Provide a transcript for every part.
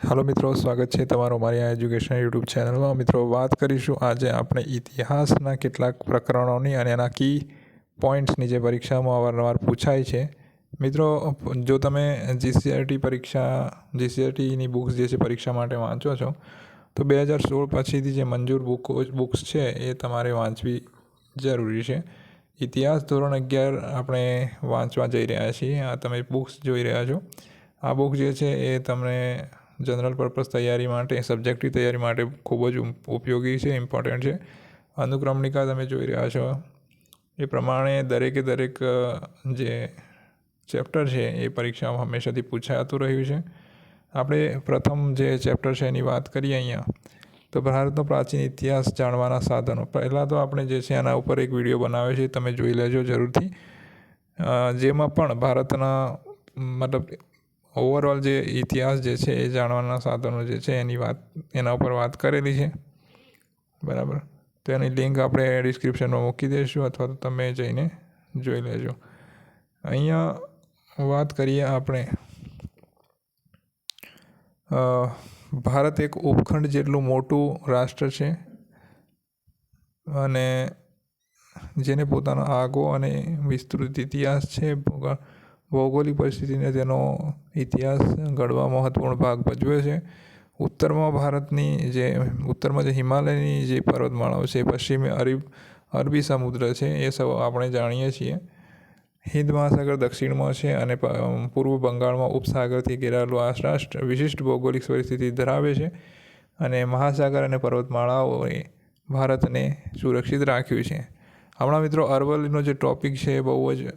Hello मित्रों, स्वागत है तमारो मारी आ एज्युकेशन यूट्यूब चैनल में। मित्रों, बात करीशुं आज आपणे इतिहासना केटलाक प्रकरणोनी अने एना की पॉइंट्सनी जे परीक्षामां अवारनवार पूछाय छे। मित्रों, जो तमे जीसीआरटीनी बुक्स जे छे परीक्षा माटे वांचो छो तो 2016 पछीथी जे मंजूर बुक्स छे ए तमारे वांचवी जरूरी छे। इतिहास धोरण 11 આપણે વાંચવા જઈ રહ્યા છીએ। આ તમે બુક્સ જોઈ રહ્યા છો। આ બુક જે છે એ તમને जनरल पर्पज तैयारी माटे, सब्जेक्टिव तैयारी माटे खूब ज उपयोगी है, इम्पोर्टન્ટ है। अनुक्रमणिका तमे जोई रह्या छो ए प्रमाणे दरेके दरेक जे चेप्टर है ये परीक्षा में हमेशाथी पूछाતું રહ્યું છે। આપણે प्रथम जे चेप्टर है एनी बात करिए अहींया तो भारतनो प्राचीन इतिहास जाणवाना साधनों। पहला तो आपणे जे छे आना उपर एक विडियो बनाव्यो छे, तमे जोई लेजो जरूरथी। जेमां पण भारतना मतलब ओवरऑल जे इतिहास जे छे ए जाणवाना साधनों जे छे एनी वात एना उपर वात करेली छे, बराबर। तो एनी लिंक आपणे डिस्क्रिप्शन में मूकी देशुं अथवा तो तमे जईने जोई लेजो। अहींया वात करीए आपणे भारत एक उपखंड जेटલું मोटું राष्ट्र छे अने जेने पोतानो आगो अने विस्तृत इतिहास छे। भौगोलिक परिस्थिति ने तेनो इतिहास घड़वा महत्वपूर्ण भाग भजवे छे। उत्तर में भारतनी जे उत्तर में हिमालयनी जे पर्वतमालाओ छे, पश्चिम में अरबी समुद्र छे, ये सब आपणे जाणीए छीए। हिंद महासागर दक्षिण में छे अने पूर्व बंगाल में उपसागरथी घेरायेलुं आ राष्ट्र विशिष्ट भौगोलिक परिस्थिति धरावे छे अने महासागर अने पर्वतमालाओए भारतने सुरक्षित राख्युं छे। हमणां मित्रों अरवल्लीनो जे टॉपिक छे बहु ज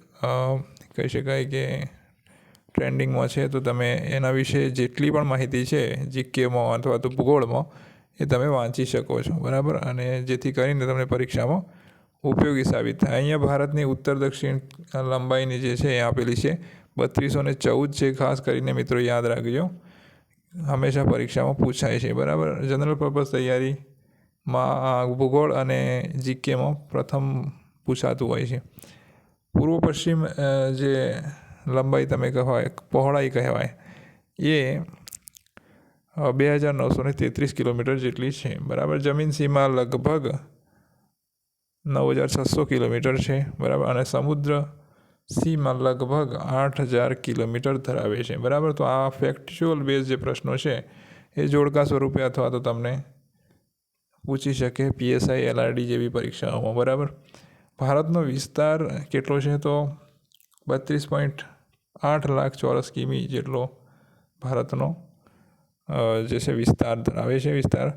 कही शकाय के ट्रेंडिंग में है, तो तमे एना विषे जेटली पण माहिती है जीके में अथवा तो भूगोल में ए तमे वाँची शको छो, बराबर। अने जेथी करीने तमने परीक्षा में उपयोगी साबित थाय। अहींया भारतनी उत्तर दक्षिण लंबाईनी जे छे ए आपेली छे 3214 छे। खास करीने मित्रों याद राखजो, हमेशा परीक्षा में पूछाय छे, बराबर। जनरल पर्पज तैयारी में भूगोल अने जीके में प्रथम पूछातुं होय छे। पूर्व पश्चिम जे लंबाई तमे कहेवाय पहोळाई कहेवाय ये 2933 किलोमीटर जेटली छे, बराबर। जमीन सीमा लगभग 9600 किलोमीटर है, बराबर। अने समुद्र सीमा लगभग 8000 किलोमीटर धरावे छे, बराबर। तो आ फैक्चुअल बेज जे प्रश्नों है ये जोड़का स्वरूपे अथवा तो तमने पूछी शके पीएसआई एलआरडी जेवी परीक्षाओं में, बराबर। भारतनो विस्तार केटलो छे तो 32.8 लाख चौरस किमी जेटलो भारतनो जे छे विस्तार धरावे छे, विस्तार।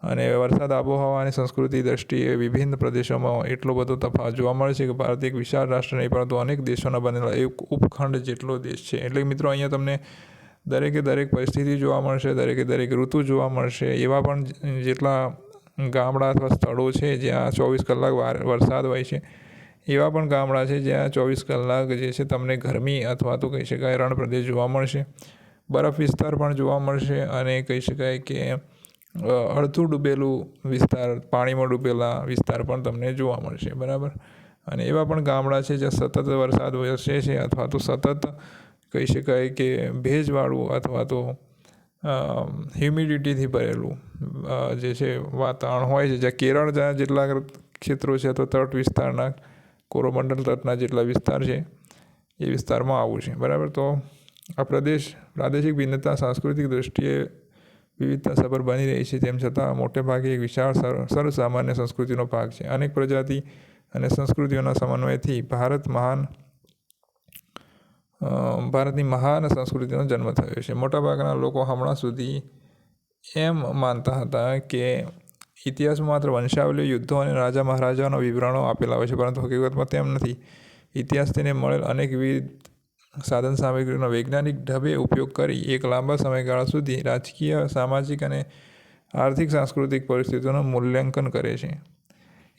अने वरसाद, आबोहवा अने संस्कृति दृष्टिए विभिन्न प्रदेशों में एटलो बधो तफावत जोवा मळे छे कि भारत एक विशाल राष्ट्र नहीं परंतु अनेक देशोना बनेला एक उपखंड जेटलो देश छे। एटले मित्रों अहींया तमने दरेके दरेक परिस्थिति जोवा मळशे, दरेके दरेक ऋतु जोवा मळशे। एवा पण जेटला गामड़ा अथवा स्थळो छे ज्यां 24 कलाक वरसाद होय छे, एवा पण गामड़ा छे ज्यां 24 कलाक जे छे तमने गरमी अथवा तो कही शकाय रण प्रदेश जोवा मळशे। बरफ विस्तार पण जोवा मळशे अने कही शकाय के अड़धुं डूबेલું विस्तार, पाणीमां डूबेला विस्तार पण तमने जोवा मळशे, बराबर। अने एवा पण गामड़ा छे ज्यां सतत वरसाद वरसे छे अथवा तो सतत कही शकाय के भेजवाळुं अथवा तो ह्यूमिडिटीथी भरेલું जे छे वातावरण होय छे। ज्यां केरळ जेटला क्षेत्रों छे अथवा तट विस्तारना कोरोमंडल तटना जेटला विस्तार छे ए विस्तारमां आवुं छे, बराबर। तो आ प्रदेश प्रादेशिक भिन्नता सांस्कृतिक दृष्टिए विविधता सभर बनी रही है, तेम छतां मोटे भागे एक विशाल सर्वसामान्य संस्कृतिनो भाग है। अनेक प्रजाति अने संस्कृतिओना समन्वयथी भारतनी महान संस्कृतिनो जन्म थयो छे। मोटा भागना लोको हमणां सुधी एम मानता हता के इतिहास में मात्र वंशावलीओ, युद्धों और राजा महाराजाओना विवरणों आपेला होय छे, परंतु हकीकतमां तेम नथी। इतिहास तेने मळेल अनेक विविध साधन सामग्रीनो वैज्ञानिक ढबे उपयोग करी एक लांबा समयगाळा सुधी राजकीय, सामाजिक अने आर्थिक सांस्कृतिक परिस्थितिओनुं मूल्यांकन करे छे।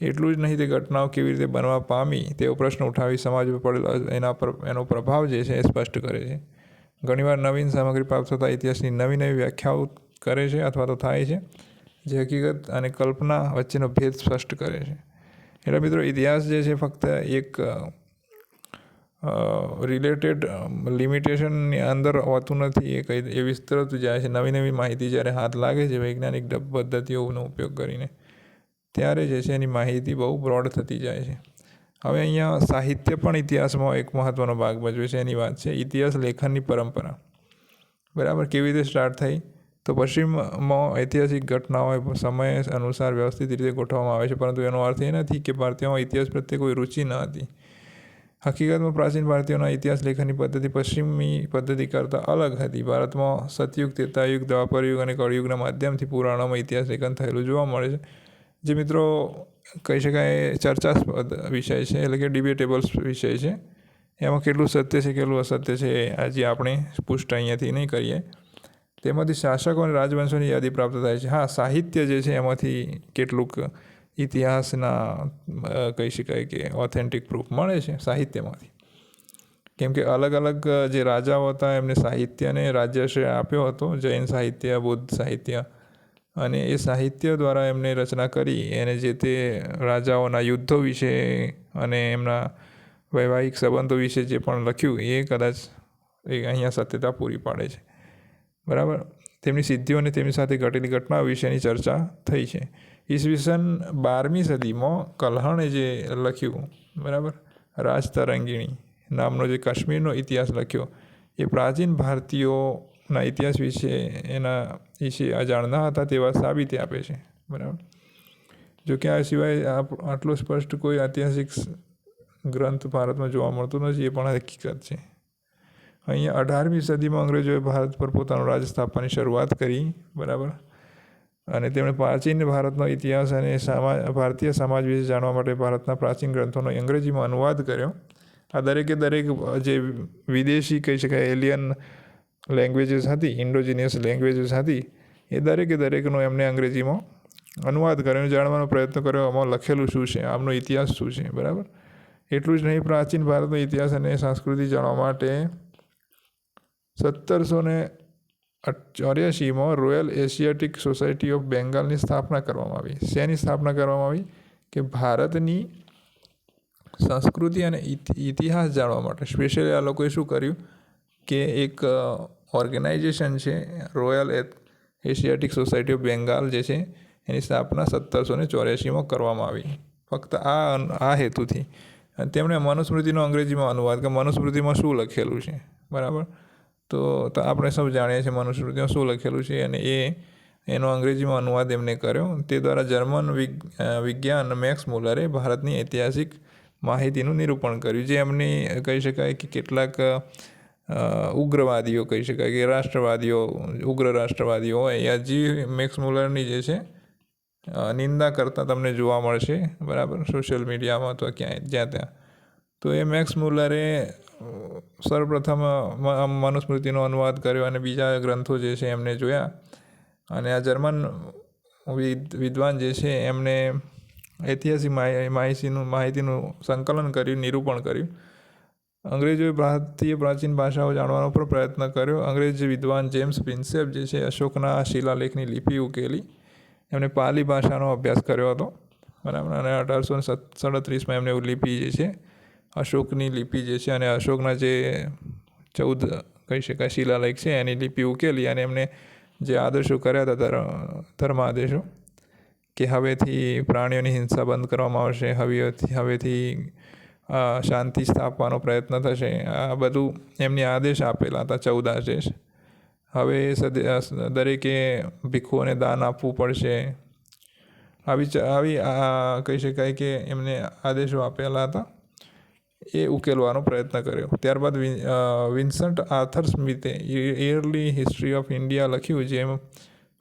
एटલું જ नहीं, ते घटनाओं केवी रीते बनवा पामी तेवो प्रश्न उठावी समाज पर पड़ेलो एनो प्रभाव जे छे स्पष्ट करे छे। घणीवार नवीन सामग्री प्राप्त थता इतिहासनी नवी नवी व्याख्याओ करे छे अथवा तो थाय छे, जे हकीकत अने कल्पना वच्चेनो भेद स्पष्ट करे छे। एटले मित्रों इतिहास जे छे फक्त एक રિલેટેડ લિમિટેશનની અંદર હોતું નથી. એ વિસ્તરતું જાય છે. નવી નવી માહિતી જ્યારે હાથ લાગે છે વૈજ્ઞાનિક પદ્ધતિઓનો ઉપયોગ કરીને, ત્યારે જે છે એની માહિતી બહુ બ્રોડ થતી જાય છે. હવે અહીંયા સાહિત્ય પણ ઇતિહાસમાં એક મહત્ત્વનો ભાગ ભજવે છે. એની વાત છે ઇતિહાસ લેખનની પરંપરા. બરાબર. કેવી રીતે સ્ટાર્ટ થઈ? તો પશ્ચિમમાં ઐતિહાસિક ઘટનાઓ સમય અનુસાર વ્યવસ્થિત રીતે ગોઠવવામાં આવે છે, પરંતુ એનો અર્થ એ નથી કે ભારતીયોમાં ઇતિહાસ પ્રત્યે કોઈ રુચિ ન હતી. હકીકતમાં પ્રાચીન ભારતીયોના ઇતિહાસ લેખનની પદ્ધતિ પશ્ચિમી પદ્ધતિ કરતાં અલગ હતી. ભારતમાં સતયુગ, ત્રેતાયુગ, દ્વાપરયુગ અને કળયુગના માધ્યમથી પુરાણોમાં ઇતિહાસ લેખન થયેલું જોવા મળે છે. જે મિત્રો કહી શકાય ચર્ચાસ્પદ વિષય છે, એટલે કે ડિબેટેબલ્સ વિષય છે. એમાં કેટલું સત્ય છે કેટલું અસત્ય છે આજે આપણે પુષ્ટ અહીંયાથી નહીં કરીએ. તેમાંથી શાસકો અને રાજવંશોની યાદી પ્રાપ્ત થાય છે. હા, સાહિત્ય જે છે એમાંથી કેટલુંક ઇતિહાસના કહી શકાય કે ઓથેન્ટિક પ્રૂફ મળે છે સાહિત્યમાંથી. કેમ કે અલગ અલગ જે રાજાઓ હતા એમને સાહિત્યને રાજ્યાશ્રય આપ્યો હતો. જૈન સાહિત્ય, બુદ્ધ સાહિત્ય, અને એ સાહિત્ય દ્વારા એમને રચના કરી એને જે તે રાજાઓના યુદ્ધો વિશે અને એમના વૈવાહિક સંબંધો વિશે જે પણ લખ્યું એ કદાચ અહીંયા સત્યતા પૂરી પાડે છે. બરાબર. તેમની સિદ્ધિઓ અને તેમની સાથે ઘટેલી ઘટનાઓ વિશેની ચર્ચા થઈ છે. ઈસવીસન 12મી સદીમાં કલ્હણે જે લખ્યું, બરાબર, રાજતરંગિણી નામનો જે કાશ્મીરનો ઇતિહાસ લખ્યો, એ પ્રાચીન ભારતીયોના ઇતિહાસ વિશે એના વિશે અજાણ ન હતા તે વાત સાબિતી આપે છે. બરાબર. જો કે આ સિવાય આટલો સ્પષ્ટ કોઈ ઐતિહાસિક ગ્રંથ ભારતમાં જોવા મળતો નથી, એ પણ હકીકત છે. અહીંયા 18મી સદીમાં અંગ્રેજોએ ભારત પર પોતાનું રાજ સ્થાપવાની શરૂઆત કરી. બરાબર. અને તેમણે પ્રાચીન ભારતનો ઇતિહાસ અને ભારતીય સમાજ વિશે જાણવા માટે ભારતના પ્રાચીન ગ્રંથોનો અંગ્રેજીમાં અનુવાદ કર્યો. આ દરેક જે વિદેશી કહી શકાય એલિયન લેંગ્વેજીસ હતી, ઇન્ડોજીનિયસ લેંગ્વેજીસ હતી, એ દરેકનો એમને અંગ્રેજીમાં અનુવાદ કર્યો, જાણવાનો પ્રયત્ન કર્યો આમાં લખેલું શું છે, આમનો ઇતિહાસ શું છે. બરાબર. એટલું જ નહીં, પ્રાચીન ભારતનો ઇતિહાસ અને સંસ્કૃતિ જાણવા માટે 1784માં રોયલ એશિયાટિક સોસાયટી ઓફ બેંગાલની સ્થાપના કરવામાં આવી. શેની સ્થાપના કરવામાં આવી? કે ભારતની સંસ્કૃતિ અને ઇતિહાસ જાણવા માટે સ્પેશિયલી આ લોકોએ શું કર્યું કે એક ઓર્ગેનાઇઝેશન છે royal Asiatic society of Bengal જે છે એની સ્થાપના 1784માં કરવામાં આવી, ફક્ત આ હેતુથી. અને તેમણે મનુસ્મૃતિનો અંગ્રેજીમાં અનુવાદ કે મનુસ્મૃતિમાં શું લખેલું છે. બરાબર. તો આપણે સૌ જાણીએ છીએ મનુસ્મૃતિમાં શું લખેલું છે, અને એનો અંગ્રેજીમાં અનુવાદ એમને કર્યો. તે દ્વારા જર્મન વિજ્ઞાન મેક્સ મુલરે ભારતની ઐતિહાસિક માહિતીનું નિરૂપણ કર્યું, જે એમની કહી શકાય કે કેટલાક ઉગ્રવાદીઓ કહી શકાય કે ઉગ્ર રાષ્ટ્રવાદીઓ હોય, જી મેક્સ મુલરની જે છે નિંદા કરતા તમને જોવા મળશે. બરાબર. સોશિયલ મીડિયામાં અથવા ક્યાંય જ્યાં ત્યાં. તો એ મેક્સ મુલરે સર્વપ્રથમ મનુસ્મૃતિનો અનુવાદ કર્યો અને બીજા ગ્રંથો જે છે એમને જોયા. અને આ જર્મન વિદ્વાન જે છે એમને ઐતિહાસિક માહિતીનું સંકલન કર્યું, નિરૂપણ કર્યું. અંગ્રેજોએ ભારતીય પ્રાચીન ભાષાઓ જાણવાનો પણ પ્રયત્ન કર્યો. અંગ્રેજ વિદ્વાન જેમ્સ પ્રિન્સેપ જે છે અશોકના શિલાલેખની લિપિ ઉકેલી. એમણે પાલી ભાષાનો અભ્યાસ કર્યો હતો. બરાબર. અને 1837માં એમને લિપિ જે છે અશોકની લિપિ જે છે અને અશોકના જે 14 કહી શકાય શિલાલેખ છે એની લિપિ ઉકેલી અને એમને જે આદેશો કર્યા હતા ધર્મ આદેશો, કે હવેથી પ્રાણીઓની હિંસા બંધ કરવામાં આવશે, હવેથી શાંતિ સ્થાપવાનો પ્રયત્ન થશે, આ બધું એમની આદેશ આપેલા હતા, 14 આદેશ. હવે દરેકે ભીખુઓને દાન આપવું પડશે, આવી કહી શકાય કે એમને આદેશો આપેલા હતા. એ ઉકેલવાનો પ્રયત્ન કર્યો. ત્યારબાદ વિન્સન્ટ આર્થર સ્મિથે ઇયર્લી હિસ્ટ્રી ઓફ ઇન્ડિયા લખ્યું, જેમ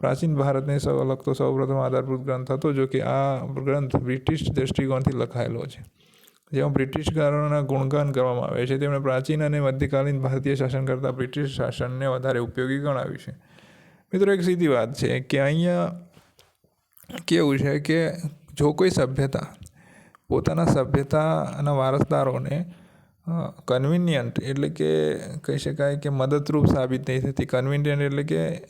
પ્રાચીન ભારતને લગતો સૌપ્રથમ આધારભૂત ગ્રંથ હતો. જો કે આ ગ્રંથ બ્રિટિશ દૃષ્ટિકોણથી લખાયેલો છે, જેમાં બ્રિટિશકારોના ગુણગાન કરવામાં આવે છે. તેમણે પ્રાચીન અને મધ્યકાલીન ભારતીય શાસન કરતાં બ્રિટિશ શાસનને વધારે ઉપયોગી ગણાવ્યું છે. મિત્રો, એક સીધી વાત છે કે અહીંયા કેવું છે કે જો કોઈ સભ્યતા પોતાના સભ્યતાના વારસદારોને કન્વિનિયન્ટ એટલે કે કહી શકાય કે મદદરૂપ સાબિત નહીં થતી. કન્વિનિયન્ટ એટલે કે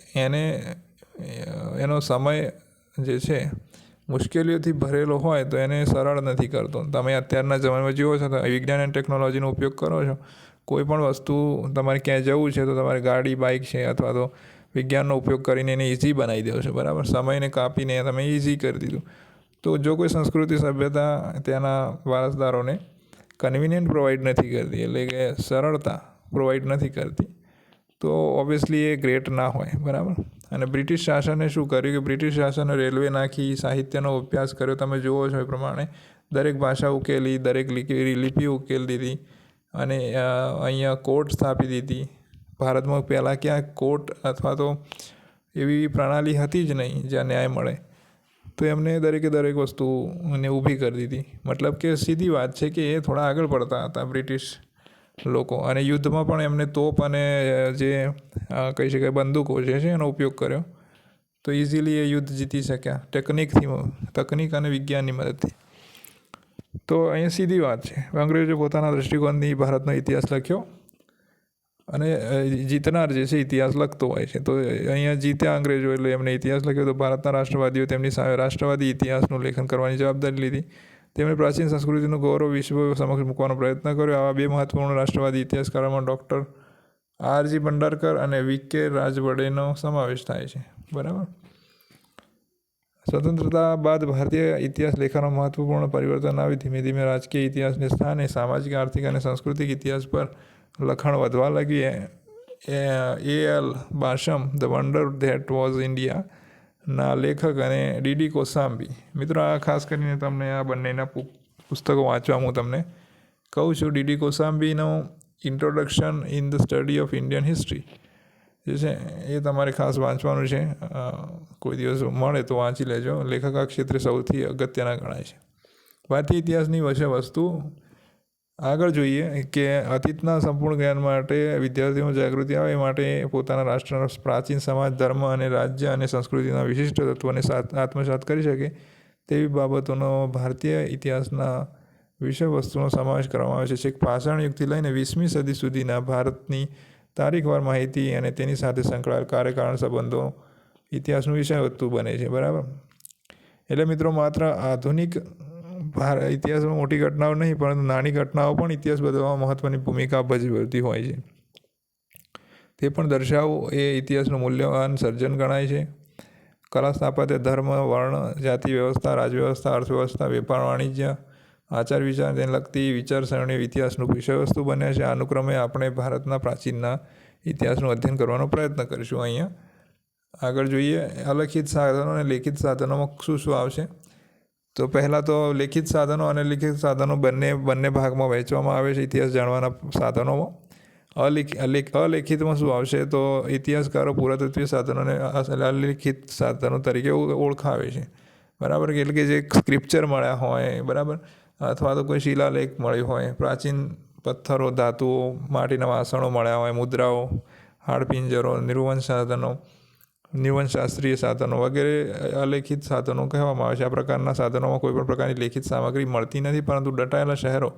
એનો સમય જે છે મુશ્કેલીઓથી ભરેલો હોય તો એને સરળ નથી કરતો. તમે અત્યારના જમાનામાં જુઓ છો તો વિજ્ઞાન અને ટેકનોલોજીનો ઉપયોગ કરો છો. કોઈ પણ વસ્તુ તમારે ક્યાંય જવું છે તો તમારે ગાડી, બાઇક છે અથવા તો વિજ્ઞાનનો ઉપયોગ કરીને એને ઇઝી બનાવી દો છો, બરાબર. સમયને કાપીને તમે ઇઝી કરી દીધું. તો જો કોઈ સંસ્કૃતિ, સભ્યતા ત્યાંના વારસદારોને કન્વિનિયન્ટ પ્રોવાઈડ નથી કરતી, એટલે કે સરળતા પ્રોવાઈડ નથી કરતી, તો ઓબ્વિયસલી એ ગ્રેટ ના હોય, બરાબર. અને બ્રિટિશ શાસને શું કર્યું કે બ્રિટિશ શાસને રેલવે નાખી, સાહિત્યનો અભ્યાસ કર્યો. તમે જુઓ છો એ પ્રમાણે દરેક ભાષા ઉકેલી, દરેક લિપિ ઉકેલી દીધી અને અહીંયા કોર્ટ સ્થાપી દીધી. ભારતમાં પહેલાં ક્યાં કોર્ટ અથવા તો એવી પ્રણાલી હતી જ નહીં જ્યાં ન્યાય મળે. તો એમને દરેકે દરેક વસ્તુને ઊભી કરી દીધી. મતલબ કે સીધી વાત છે કે એ થોડા આગળ પડતા હતા બ્રિટિશ લોકો. અને યુદ્ધમાં પણ એમને તોપ અને જે કહી શકાય બંદૂકો જે છે એનો ઉપયોગ કર્યો, તો ઇઝીલી એ યુદ્ધ જીતી શક્યા તકનિક અને વિજ્ઞાનની મદદથી. તો અહીંયા સીધી વાત છે. અંગ્રેજો પોતાના દૃષ્ટિકોણથી ભારતનો ઇતિહાસ લખ્યો અને જીતનાર જે છે ઇતિહાસ લખતો હોય છે. તો અહીંયા જીત્યા અંગ્રેજો એટલે એમને ઇતિહાસ લખ્યો. તો ભારતના રાષ્ટ્રવાદીઓ તેમની સામે રાષ્ટ્રવાદી ઇતિહાસનું લેખન કરવાની જવાબદારી લીધી. તેમણે પ્રાચીન સંસ્કૃતિનું ગૌરવ વિશ્વ સમક્ષ મૂકવાનો પ્રયત્ન કર્યો. આવા બે મહત્વપૂર્ણ રાષ્ટ્રવાદી ઇતિહાસકારોમાં ડૉક્ટર R.G. ભંડારકર અને V.K. રાજવડેનો સમાવેશ થાય છે, બરાબર. સ્વતંત્રતા બાદ ભારતીય ઇતિહાસ લેખનમાં મહત્વપૂર્ણ પરિવર્તન આવી. ધીમે ધીમે રાજકીય ઇતિહાસને સ્થાને સામાજિક, આર્થિક અને સાંસ્કૃતિક ઇતિહાસ પર લખાણ વધવા લાગ્યું. A.L. Basham, the wonder that was India ના લેખક અને D.D. કોસાંબી. મિત્રો, આ ખાસ કરીને તમને આ બંનેના પુસ્તકો વાંચવા હું તમને કહું છું. D.D. કોસાંબીનો introduction in the study of Indian history જે છે એ તમારે ખાસ વાંચવાનું છે. કોઈ દિવસ મળે તો વાંચી લેજો. લેખક આ ક્ષેત્રે સૌથી અગત્યના ગણાય છે. ભારતીય ઇતિહાસની વસ્તુ આગળ જોઈએ કે અતીતના સંપૂર્ણ જ્ઞાન માટે વિદ્યાર્થીઓમાં જાગૃતિ આવે માટે પોતાના રાષ્ટ્રના પ્રાચીન સમાજ, ધર્મ અને રાજ્ય અને સંસ્કૃતિના વિશિષ્ટ તત્વોને આત્મસાત કરી શકે તેવી બાબતોનો ભારતીય ઇતિહાસના વિષય વસ્તુનો સમાવેશ કરવામાં આવે છે. છેક પાષાણ યુગથી લઈને 20મી સદી સુધીના ભારતની તારીખવાર માહિતી અને તેની સાથે સંકળાયેલ કાર્યકારણ સંબંધો ઇતિહાસનું વિષય વસ્તુ બને છે, બરાબર. એટલે મિત્રો, માત્ર આધુનિક ઇતિહાસમાં મોટી ઘટનાઓ નહીં પરંતુ નાની ઘટનાઓ પણ ઇતિહાસ બદલવામાં મહત્ત્વની ભૂમિકા ભજવતી હોય છે. તે પણ દર્શાવવું એ ઇતિહાસનું મૂલ્યવાન સર્જન ગણાય છે. કલા, સ્થાપત્ય, ધર્મ, વર્ણ, જાતિ વ્યવસ્થા, રાજવ્યવસ્થા, અર્થવ્યવસ્થા, વેપાર, વાણિજ્ય, આચાર વિચાર તેને લગતી વિચારસરણી ઇતિહાસનું વિષયવસ્તુ બન્યા છે. અનુક્રમે આપણે ભારતના પ્રાચીનના ઇતિહાસનું અધ્યયન કરવાનો પ્રયત્ન કરીશું. અહીંયા આગળ જોઈએ અલિખિત સાધનો અને લેખિત સાધનોમાં શું શું આવશે. તો પહેલાં તો લેખિત સાધનો અને લિખિત સાધનો બંને ભાગમાં વહેંચવામાં આવે છે ઇતિહાસ જાણવાના સાધનોમાં. અલેખિતમાં શું આવશે તો ઇતિહાસકારો પુરાતત્વીય સાધનોને અલિખિત સાધનો તરીકે ઓળખાવે છે, બરાબર. એટલે કે જે સ્ક્રિપ્ચર મળ્યા હોય, બરાબર, અથવા તો કોઈ શિલાલેખ મળ્યો હોય, પ્રાચીન પથ્થરો, ધાતુઓ, માટીના વાસણો મળ્યા હોય, મુદ્રાઓ, હાડપિંજરો, નિર્વંશશાસ્ત્રીય સાધનો વગેરે અલેખિત સાધનો કહેવામાં આવે છે. આ પ્રકારના સાધનોમાં કોઈપણ પ્રકારની લેખિત સામગ્રી મળતી નથી, પરંતુ દટાયેલા શહેરો,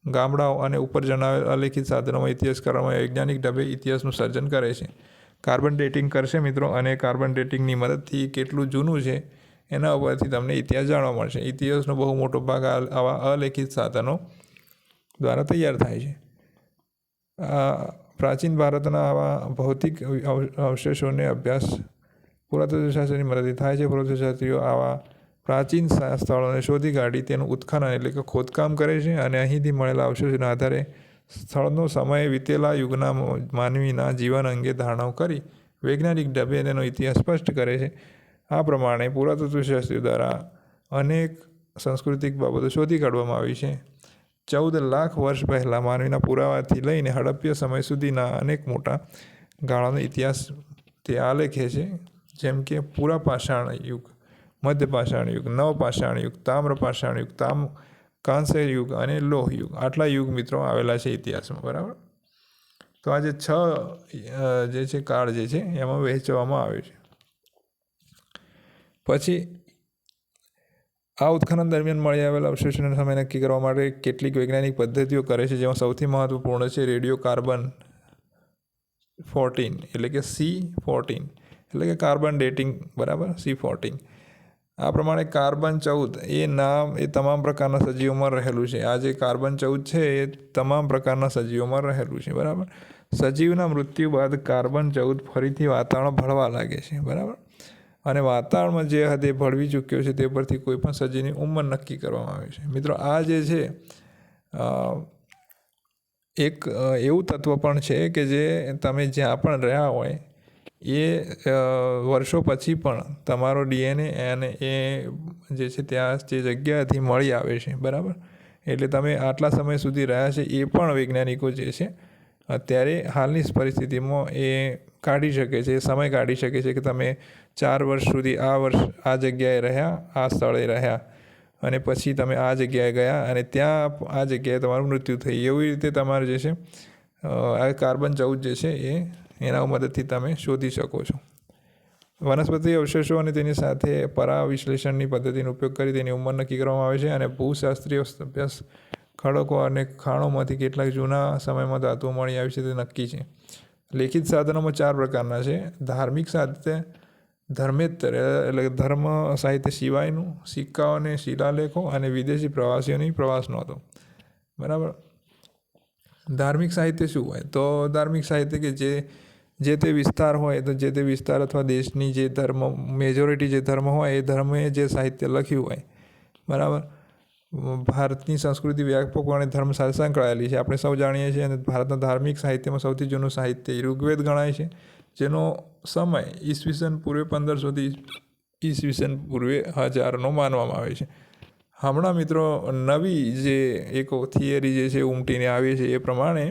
ગામડાઓ અને ઉપર જણાવેલ અલેખિત સાધનોમાં ઇતિહાસકારોમાં વૈજ્ઞાનિક ઢબે ઇતિહાસનું સર્જન કરે છે. કાર્બન ડેટિંગ કરશે મિત્રો, અને કાર્બન ડેટિંગની મદદથી કેટલું જૂનું છે એના ઉપરથી તમને ઇતિહાસ જાણવા મળશે. ઇતિહાસનો બહુ મોટો ભાગ આવા અલેખિત સાધનો દ્વારા તૈયાર થાય છે. પ્રાચીન ભારતના આવા ભૌતિક અવશેષોને અભ્યાસ પુરાતત્વશાસ્ત્રની મદદથી થાય છે. પુરાતત્વશાસ્ત્રીઓ આવા પ્રાચીન સ્થળોને શોધી કાઢી તેનું ઉત્ખનન એટલે કે ખોદકામ કરે છે અને અહીંથી મળેલા અવશેષોના આધારે સ્થળનો સમય, વીતેલા યુગના માનવીના જીવન અંગે ધારણાઓ કરી વૈજ્ઞાનિક ઢબે તેનો ઇતિહાસ સ્પષ્ટ કરે છે. આ પ્રમાણે પુરાતત્વશાસ્ત્રીઓ દ્વારા અનેક સાંસ્કૃતિક બાબતો શોધી કાઢવામાં આવી છે. 14 લાખ વર્ષ પહેલાં માનવીના પુરાવાથી લઈને હડપ્ય સમય સુધીના અનેક મોટા ગાળાનો ઇતિહાસ તે આલેખે છે. જેમ કે પૂરા પાષાણ યુગ, મધ્ય પાષાણ યુગ, નવ પાષાણ યુગ, તામ્ર પાષાણ યુગ, કાંસ્ય યુગ અને લોહ યુગ. આટલા યુગ મિત્રો આવેલા છે ઇતિહાસમાં, બરાબર. તો આ જે 6 જે છે કાળ જે છે એમાં વહેંચવામાં આવે છે. પછી આ ઉત્ખનન દરમિયાન મળી આવેલા અવશેષોનો સમય નક્કી કરવા માટે કેટલીક વૈજ્ઞાનિક પદ્ધતિઓ કરે છે, જેમાં સૌથી મહત્વપૂર્ણ છે રેડિયો કાર્બન 14 એટલે કે C14 એટલે કે કાર્બન ડેટિંગ, બરાબર, C14. આ પ્રમાણે કાર્બન 14 એ નામ એ તમામ પ્રકારના સજીવોમાં રહેલું છે. આ જે કાર્બન 14 છે એ તમામ પ્રકારના સજીવોમાં રહેલું છે. બરાબર. સજીવના મૃત્યુ બાદ કાર્બન 14 ફરીથી વાતાવરણ ભળવા લાગે છે. બરાબર. અને વાતાવરણમાં જે હદે ભળવી ચૂક્યો છે તે પરથી કોઈ પણ સજીવની ઉંમર નક્કી કરવામાં આવે છે. મિત્રો આ જે છે એક એવું તત્વ પણ છે કે જે તમે જ્યાં પણ રહ્યા હોય એ વર્ષો પછી પણ તમારો DNA અને એ જે છે ત્યાં જે જગ્યાએથી મળી આવે છે. બરાબર. એટલે તમે આટલા સમય સુધી રહ્યા છે એ પણ વૈજ્ઞાનિકો જે છે અત્યારે હાલની પરિસ્થિતિમાં એ કાઢી શકે છે, સમય કાઢી શકે છે કે તમે 4 વર્ષ સુધી આ જગ્યાએ રહ્યા, આ સ્થળે રહ્યા અને પછી તમે આ જગ્યાએ ગયા અને ત્યાં આ જગ્યાએ તમારું મૃત્યુ થઈ. એવી રીતે તમારે જે છે આ કાર્બન 14 જે છે એના મદદથી તમે શોધી શકો છો. વનસ્પતિ અવશેષો અને તેની સાથે પરાવિશ્લેષણની પદ્ધતિનો ઉપયોગ કરી તેની ઉંમર નક્કી કરવામાં આવે છે અને ભૂશાસ્ત્રીય અભ્યાસ ખડકો અને ખાણોમાંથી કેટલાક જૂના સમયમાં ધાતુઓ મળી આવી છે તે નક્કી છે. લેખિત સાધનોમાં 4 પ્રકારના છે. ધાર્મિક સાહિત્ય, ધર્મેતર એટલે ધર્મ સાહિત્ય સિવાયનું, સિક્કાઓ અને શિલાલેખો અને વિદેશી પ્રવાસીઓની પ્રવાસ નોંધો. બરાબર. ધાર્મિક સાહિત્ય શું હોય? તો ધાર્મિક સાહિત્ય કે જે તે વિસ્તાર હોય તો જે તે વિસ્તાર અથવા દેશની જે ધર્મ મેજોરિટી જે ધર્મ હોય એ ધર્મે જે સાહિત્ય લખ્યું હોય. બરાબર. ભારતની સંસ્કૃતિ વ્યાપકપણે ધર્મ સાથે સંકળાયેલી છે. આપણે સૌ જાણીએ છીએ અને ભારતના ધાર્મિક સાહિત્યમાં સૌથી જૂનું સાહિત્ય ઋગ્વેદ ગણાય છે, જેનો સમય ઈસવીસન પૂર્વે 1500થી ઈસવીસન પૂર્વે 1000નો માનવામાં આવે છે. હમણાં મિત્રો નવી જે એક થિયરી જે છે ઉમટીને આવી છે એ પ્રમાણે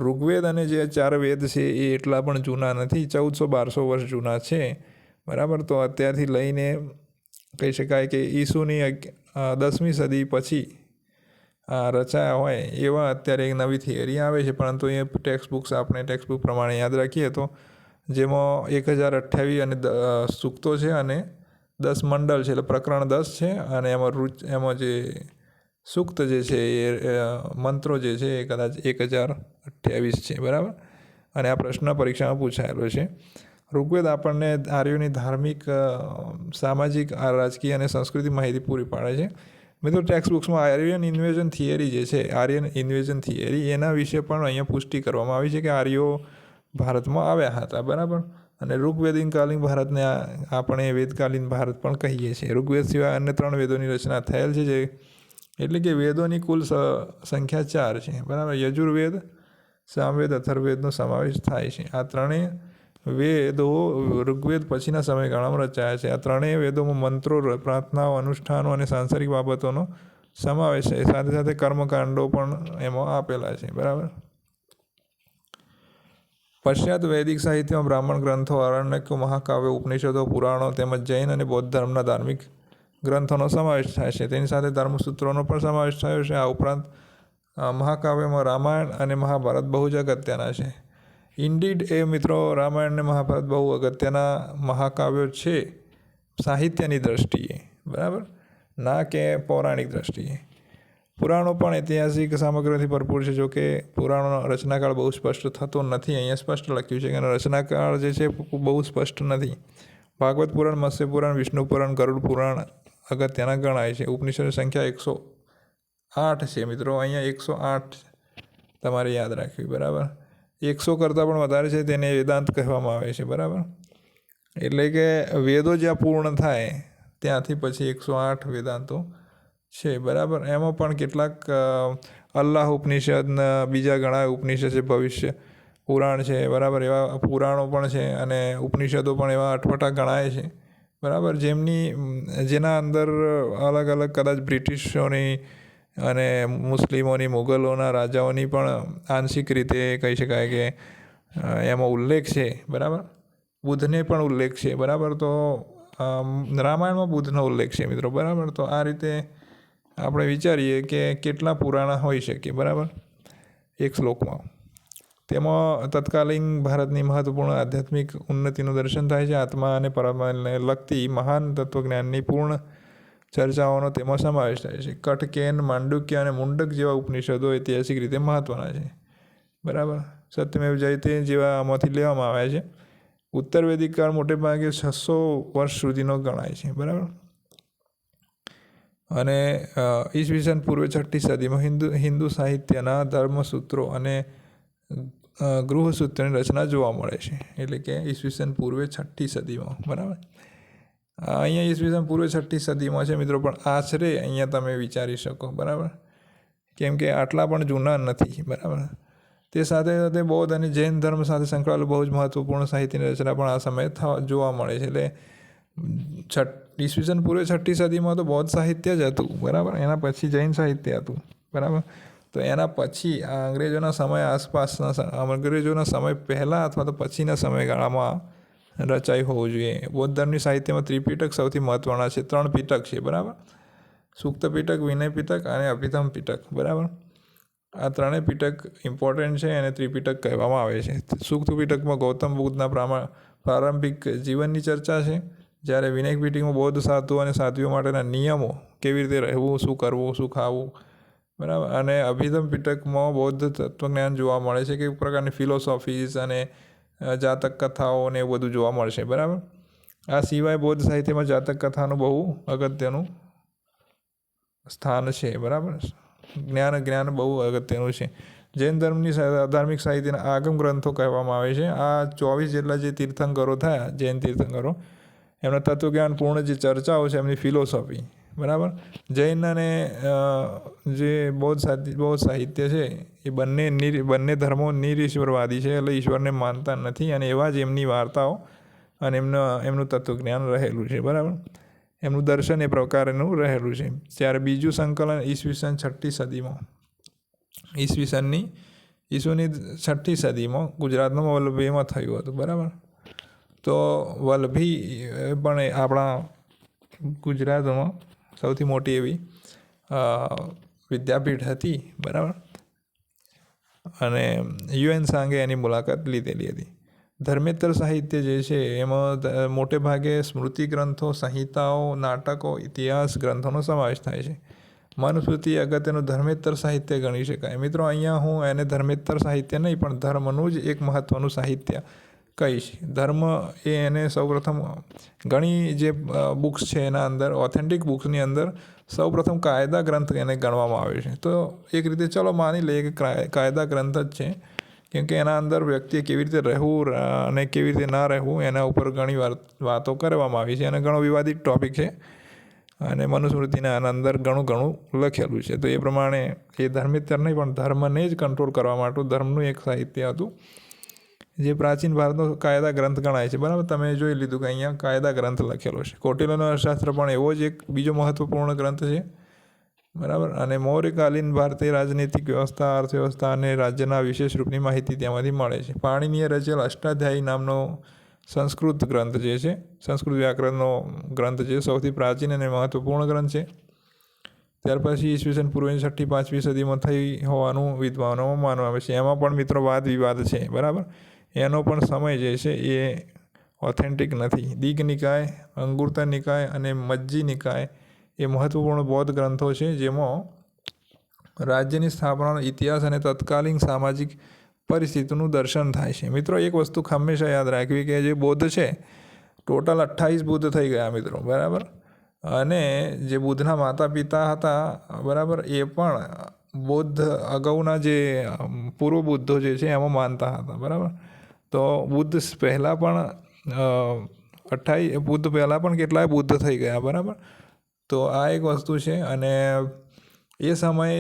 ઋગ્વેદ અને જે 4 વેદ છે એ એટલા પણ જૂના નથી, 1400-1200 વર્ષ જૂના છે. બરાબર. તો અત્યારથી લઈને કહી શકાય કે ઈસુની 10મી સદી પછી રચાયા હોય એવા અત્યારે એક નવી થિયરી આવે છે. પરંતુ એ આપણે ટેક્સ્ટબુક પ્રમાણે યાદ રાખીએ તો જેમાં 1028 અને સૂક્તો છે અને 10 મંડળ છે, એટલે પ્રકરણ 10 છે અને એમાં જે સૂક્ત જે છે એ મંત્રો જે છે એ કદાચ 1028 છે. બરાબર. અને આ પ્રશ્ન પરીક્ષામાં પૂછાયેલો છે. ઋગ્વેદ આપણને આર્યોની ધાર્મિક, સામાજિક, રાજકીય અને સંસ્કૃતિ માહિતી પૂરી પાડે છે. મિત્રો ટેક્સ્ટબુક્સમાં આર્યન ઇન્વેઝન થિયરી જે છે, આર્યન ઇન્વેઝન થિયરી એના વિશે પણ અહીંયા પુષ્ટિ કરવામાં આવી છે કે આર્યો ભારતમાં આવ્યા હતા. બરાબર. અને ઋગ્વેદકાલીન ભારતને આપણે વેદકાલીન ભારત પણ કહીએ છીએ. ઋગ્વેદ સિવાય અન્ય 3 વેદોની રચના થયેલ છે, જે એટલે કે વેદોની કુલ સંખ્યા 4 છે. બરાબર. યજુર્વેદ, સામવેદ, અથર્વવેદનો સમાવેશ થાય છે. આ ત્રણેય વેદો ઋગ્વેદ પછીના સમયગાળામાં રચાયા છે. આ ત્રણેય વેદોમાં મંત્રો, પ્રાર્થનાઓ, અનુષ્ઠાનો અને સાંસારિક બાબતોનો સમાવેશ છે. સાથે સાથે કર્મકાંડો પણ એમાં આપેલા છે. બરાબર. પશ્ચાત વૈદિક સાહિત્યમાં બ્રાહ્મણ ગ્રંથો, આરણ્યકો, મહાકાવ્યો, ઉપનિષદો, પુરાણો તેમજ જૈન અને બૌદ્ધ ધર્મના ધાર્મિક ગ્રંથોનો સમાવેશ થાય છે. તેની સાથે ધર્મસૂત્રોનો પણ સમાવેશ થયો છે. આ ઉપરાંત મહાકાવ્યમાં રામાયણ અને મહાભારત બહુ જ અગત્યના છે. ઇન્ડીડ એ મિત્રો રામાયણ અને મહાભારત બહુ અગત્યના મહાકાવ્યો છે સાહિત્યની દ્રષ્ટિએ. બરાબર. ના કે પૌરાણિક દ્રષ્ટિએ. પુરાણો પણ ઐતિહાસિક સામગ્રીથી ભરપૂર છે. જો કે પુરાણોનો રચનાકાળ બહુ સ્પષ્ટ થતો નથી. અહીંયા સ્પષ્ટ લખ્યું છે કે એનો રચનાકાળ જે છે બહુ સ્પષ્ટ નથી. ભાગવત પુરાણ, મત્સ્ય પુરાણ, વિષ્ણુ પુરાણ, ગરુડ પુરાણ અગત્યના ગણાય છે. ઉપનિષદની સંખ્યા 108 છે મિત્રો. અહીંયા 108 તમારે યાદ રાખવી. બરાબર. 100 કરતાં પણ વધારે છે તેને વેદાંત કહેવામાં આવે છે. બરાબર. એટલે કે વેદો જ્યાં પૂર્ણ થાય ત્યાંથી પછી 108 વેદાંતો છે. બરાબર. એમાં પણ કેટલાક અલ્લાહ ઉપનિષદ, બીજા ઘણા ઉપનિષદ છે, ભવિષ્ય પુરાણ છે. બરાબર. એવા પુરાણો પણ છે અને ઉપનિષદો પણ એવા અટપટા ગણાય છે. બરાબર. જેના અંદર અલગ અલગ કદાચ બ્રિટિશોની અને મુસ્લિમોની, મુગલોના રાજાઓની પણ આંશિક રીતે કહી શકાય કે એમાં ઉલ્લેખ છે. બરાબર. બુદ્ધને પણ ઉલ્લેખ છે. બરાબર. તો રામાયણમાં બુદ્ધનો ઉલ્લેખ છે મિત્રો. બરાબર. તો આ રીતે આપણે વિચારીએ કે કેટલા પુરાણ હોઈ શકે. બરાબર. એક શ્લોકમાં તેમાં તત્કાલીન ભારતની મહત્વપૂર્ણ આધ્યાત્મિક ઉન્નતિનું દર્શન થાય છે. આત્મા અને પરમાત્માને લગતી મહાન તત્વજ્ઞાનની પૂર્ણ ચર્ચાઓનો તેમાં સમાવેશ થાય છે. કઠકેન, માંડુક્ય અને મુંડક જેવા ઉપનિષદો ઐતિહાસિક રીતે મહત્વના છે. બરાબર. સત્યમેવ જયતે જેવા આમાંથી લેવામાં આવ્યા છે. ઉત્તર વૈદિક કાળ મોટે ભાગે 600 વર્ષ સુધીનો ગણાય છે. બરાબર. અને ઈસવીસન પૂર્વે 6ઠ્ઠી સદીમાં હિન્દુ સાહિત્યના ધર્મસૂત્રો અને ગૃહસૂત્રની રચના જોવા મળે છે. એટલે કે ઈસવીસન પૂર્વે 6ઠ્ઠી સદીમાં. બરાબર. અહીંયા ઈસવીસન પૂર્વે 6ઠ્ઠી સદીમાં છે મિત્રો, પણ આશરે અહીંયા તમે વિચારી શકો. બરાબર, કેમ કે આટલા પણ જૂના નથી. બરાબર. તે સાથે સાથે બૌદ્ધ અને જૈન ધર્મ સાથે સંકળાયેલું બહુ જ મહત્વપૂર્ણ સાહિત્યની રચના પણ આ સમયે જોવા મળે છે. એટલે ઈસવીસન પૂર્વે 6ઠ્ઠી સદીમાં તો બૌદ્ધ સાહિત્ય જ હતું. બરાબર. એના પછી જૈન સાહિત્ય હતું. બરાબર. તો એના પછી આ અંગ્રેજોના સમય આસપાસના અંગ્રેજોના સમય પહેલાં અથવા તો પછીના સમયગાળામાં રચાયું હોવું જોઈએ. બૌદ્ધ ધર્મની સાહિત્યમાં ત્રિપિટક સૌથી મહત્ત્વના છે. 3 પિટક છે. બરાબર. સૂક્ત પિટક, વિનય પિટક અને અભિધમ પિટક. બરાબર. આ ત્રણેય પિટક ઇમ્પોર્ટન્ટ છે અને ત્રિપિટક કહેવામાં આવે છે. સૂક્ત પિટકમાં ગૌતમ બુદ્ધના પ્રારંભિક જીવનની ચર્ચા છે, જ્યારે વિનય પિટકમાં બૌદ્ધ સાધુઓ અને સાધ્વીઓ માટેના નિયમો, કેવી રીતે રહેવું, શું કરવું, શું ખાવું. બરાબર. અને અભિધમ પિટકમાં બૌદ્ધ તત્વજ્ઞાન જોવા મળે છે, કે એક પ્રકારની ફિલોસોફીઝ અને જાતક કથાઓ ને એવું બધું જોવા મળશે. બરાબર. આ સિવાય બૌદ્ધ સાહિત્યમાં જાતક કથાનું બહુ અગત્યનું સ્થાન છે. બરાબર. જ્ઞાન બહુ અગત્યનું છે. જૈન ધર્મની ધાર્મિક સાહિત્યના આગમ ગ્રંથો કહેવામાં આવે છે. આ 24 જેટલા જે તીર્થંકરો થયા, જૈન તીર્થંકરો, એમના તત્વજ્ઞાન પૂર્ણ જે ચર્ચાઓ છે, એમની ફિલોસોફી. બરાબર. જૈન અને જે બૌદ્ધ સાહિત્ય છે એ બંને ધર્મો નિરીશ્વરવાદી છે, એટલે ઈશ્વરને માનતા નથી, અને એવા જ એમની વાર્તાઓ અને એમનું તત્વજ્ઞાન રહેલું છે. બરાબર. એમનું દર્શન એ પ્રકારનું રહેલું છે. ત્યારે બીજું સંકલન ઈસવીસન 6ઠ્ઠી સદીમાં ઈસવીની 6ઠ્ઠી સદીમાં ગુજરાતમાં વલ્લભીમાં થયું હતું. બરાબર. તો વલ્લભી પણ આપણા ગુજરાતમાં સૌથી મોટી એવી વિદ્યાપીઠ હતી. બરાબર. અને યુએન સાંગે એની મુલાકાત લીધેલી હતી. ધર્મેતર સાહિત્ય જે છે એમાં મોટે ભાગે સ્મૃતિ ગ્રંથો, સંહિતાઓ, નાટકો, ઇતિહાસ ગ્રંથોનો સમાવેશ થાય છે. મનુસ્મૃતિ અગત્યનું ધર્મેતર સાહિત્ય ગણી શકાય. મિત્રો, અહીંયા હું એને ધર્મેતર સાહિત્ય નહીં, પણ ધર્મનું જ એક મહત્ત્વનું સાહિત્ય કહીશ. ધર્મ એને સૌપ્રથમ ઘણી જે બુક્સ છે એના અંદર, ઓથેન્ટિક બુક્સની અંદર સૌપ્રથમ કાયદા ગ્રંથ એને ગણવામાં આવે છે. તો એક રીતે ચલો માની લઈએ કે કાયદા ગ્રંથ જ છે, કેમ કે એના અંદર વ્યક્તિએ કેવી રીતે રહેવું અને કેવી રીતે ના રહેવું એના ઉપર ઘણી વાતો કરવામાં આવી છે, અને ઘણો વિવાદિત ટૉપિક છે, અને મનુસ્મૃતિના આના અંદર ઘણું લખેલું છે. તો એ પ્રમાણે એ ધર્મેતર નહીં, પણ ધર્મને જ કંટ્રોલ કરવા માટે ધર્મનું એક સાહિત્ય હતું, જે પ્રાચીન ભારતનો કાયદા ગ્રંથ ગણાય છે. બરાબર. તમે જોઈ લીધું કે અહીંયા કાયદા ગ્રંથ લખેલો છે. કૌટિલ્યનો અર્થશાસ્ત્ર પણ એવો જ એક બીજો મહત્ત્વપૂર્ણ ગ્રંથ છે. બરાબર. અને મૌર્યકાલીન ભારતીય રાજનીતિક વ્યવસ્થા, અર્થવ્યવસ્થા અને રાજ્યના વિશેષ રૂપની માહિતી તેમાંથી મળે છે. પાણિનીએ રચેલ અષ્ટાધ્યાયી નામનો સંસ્કૃત ગ્રંથ જે છે, સંસ્કૃત વ્યાકરણનો ગ્રંથ છે, સૌથી પ્રાચીન અને મહત્ત્વપૂર્ણ ગ્રંથ છે. ત્યાર પછી ઈસવીસન પૂર્વે 6ઠ્ઠી 5મી સદીમાં થઈ હોવાનું વિદ્વાનોમાં માનવામાં આવે છે. એમાં પણ મિત્રો વાદ વિવાદ છે. બરાબર. એનો પણ સમય જે છે એ ઓથેન્ટિક નથી. દીઘ નિકાય, અંગુત્તર નિકાય અને મજ્જી નિકાય એ મહત્ત્વપૂર્ણ બૌદ્ધ ગ્રંથો છે, જેમાં રાજ્યની સ્થાપનાનો ઇતિહાસ અને તત્કાલીન સામાજિક પરિસ્થિતિનું દર્શન થાય છે. મિત્રો, એક વસ્તુ હંમેશા યાદ રાખવી કે જે બૌદ્ધ છે, ટોટલ 28 બુદ્ધ થઈ ગયા મિત્રો. બરાબર. અને જે બુદ્ધના માતા પિતા હતા, બરાબર, એ પણ બૌદ્ધ અગાઉના જે પૂર્વ બુદ્ધો જે છે એમાં માનતા હતા. બરાબર. તો બુદ્ધ પહેલાં પણ કેટલાય બુદ્ધ થઈ ગયા. બરાબર. તો આ એક વસ્તુ છે. અને એ સમયે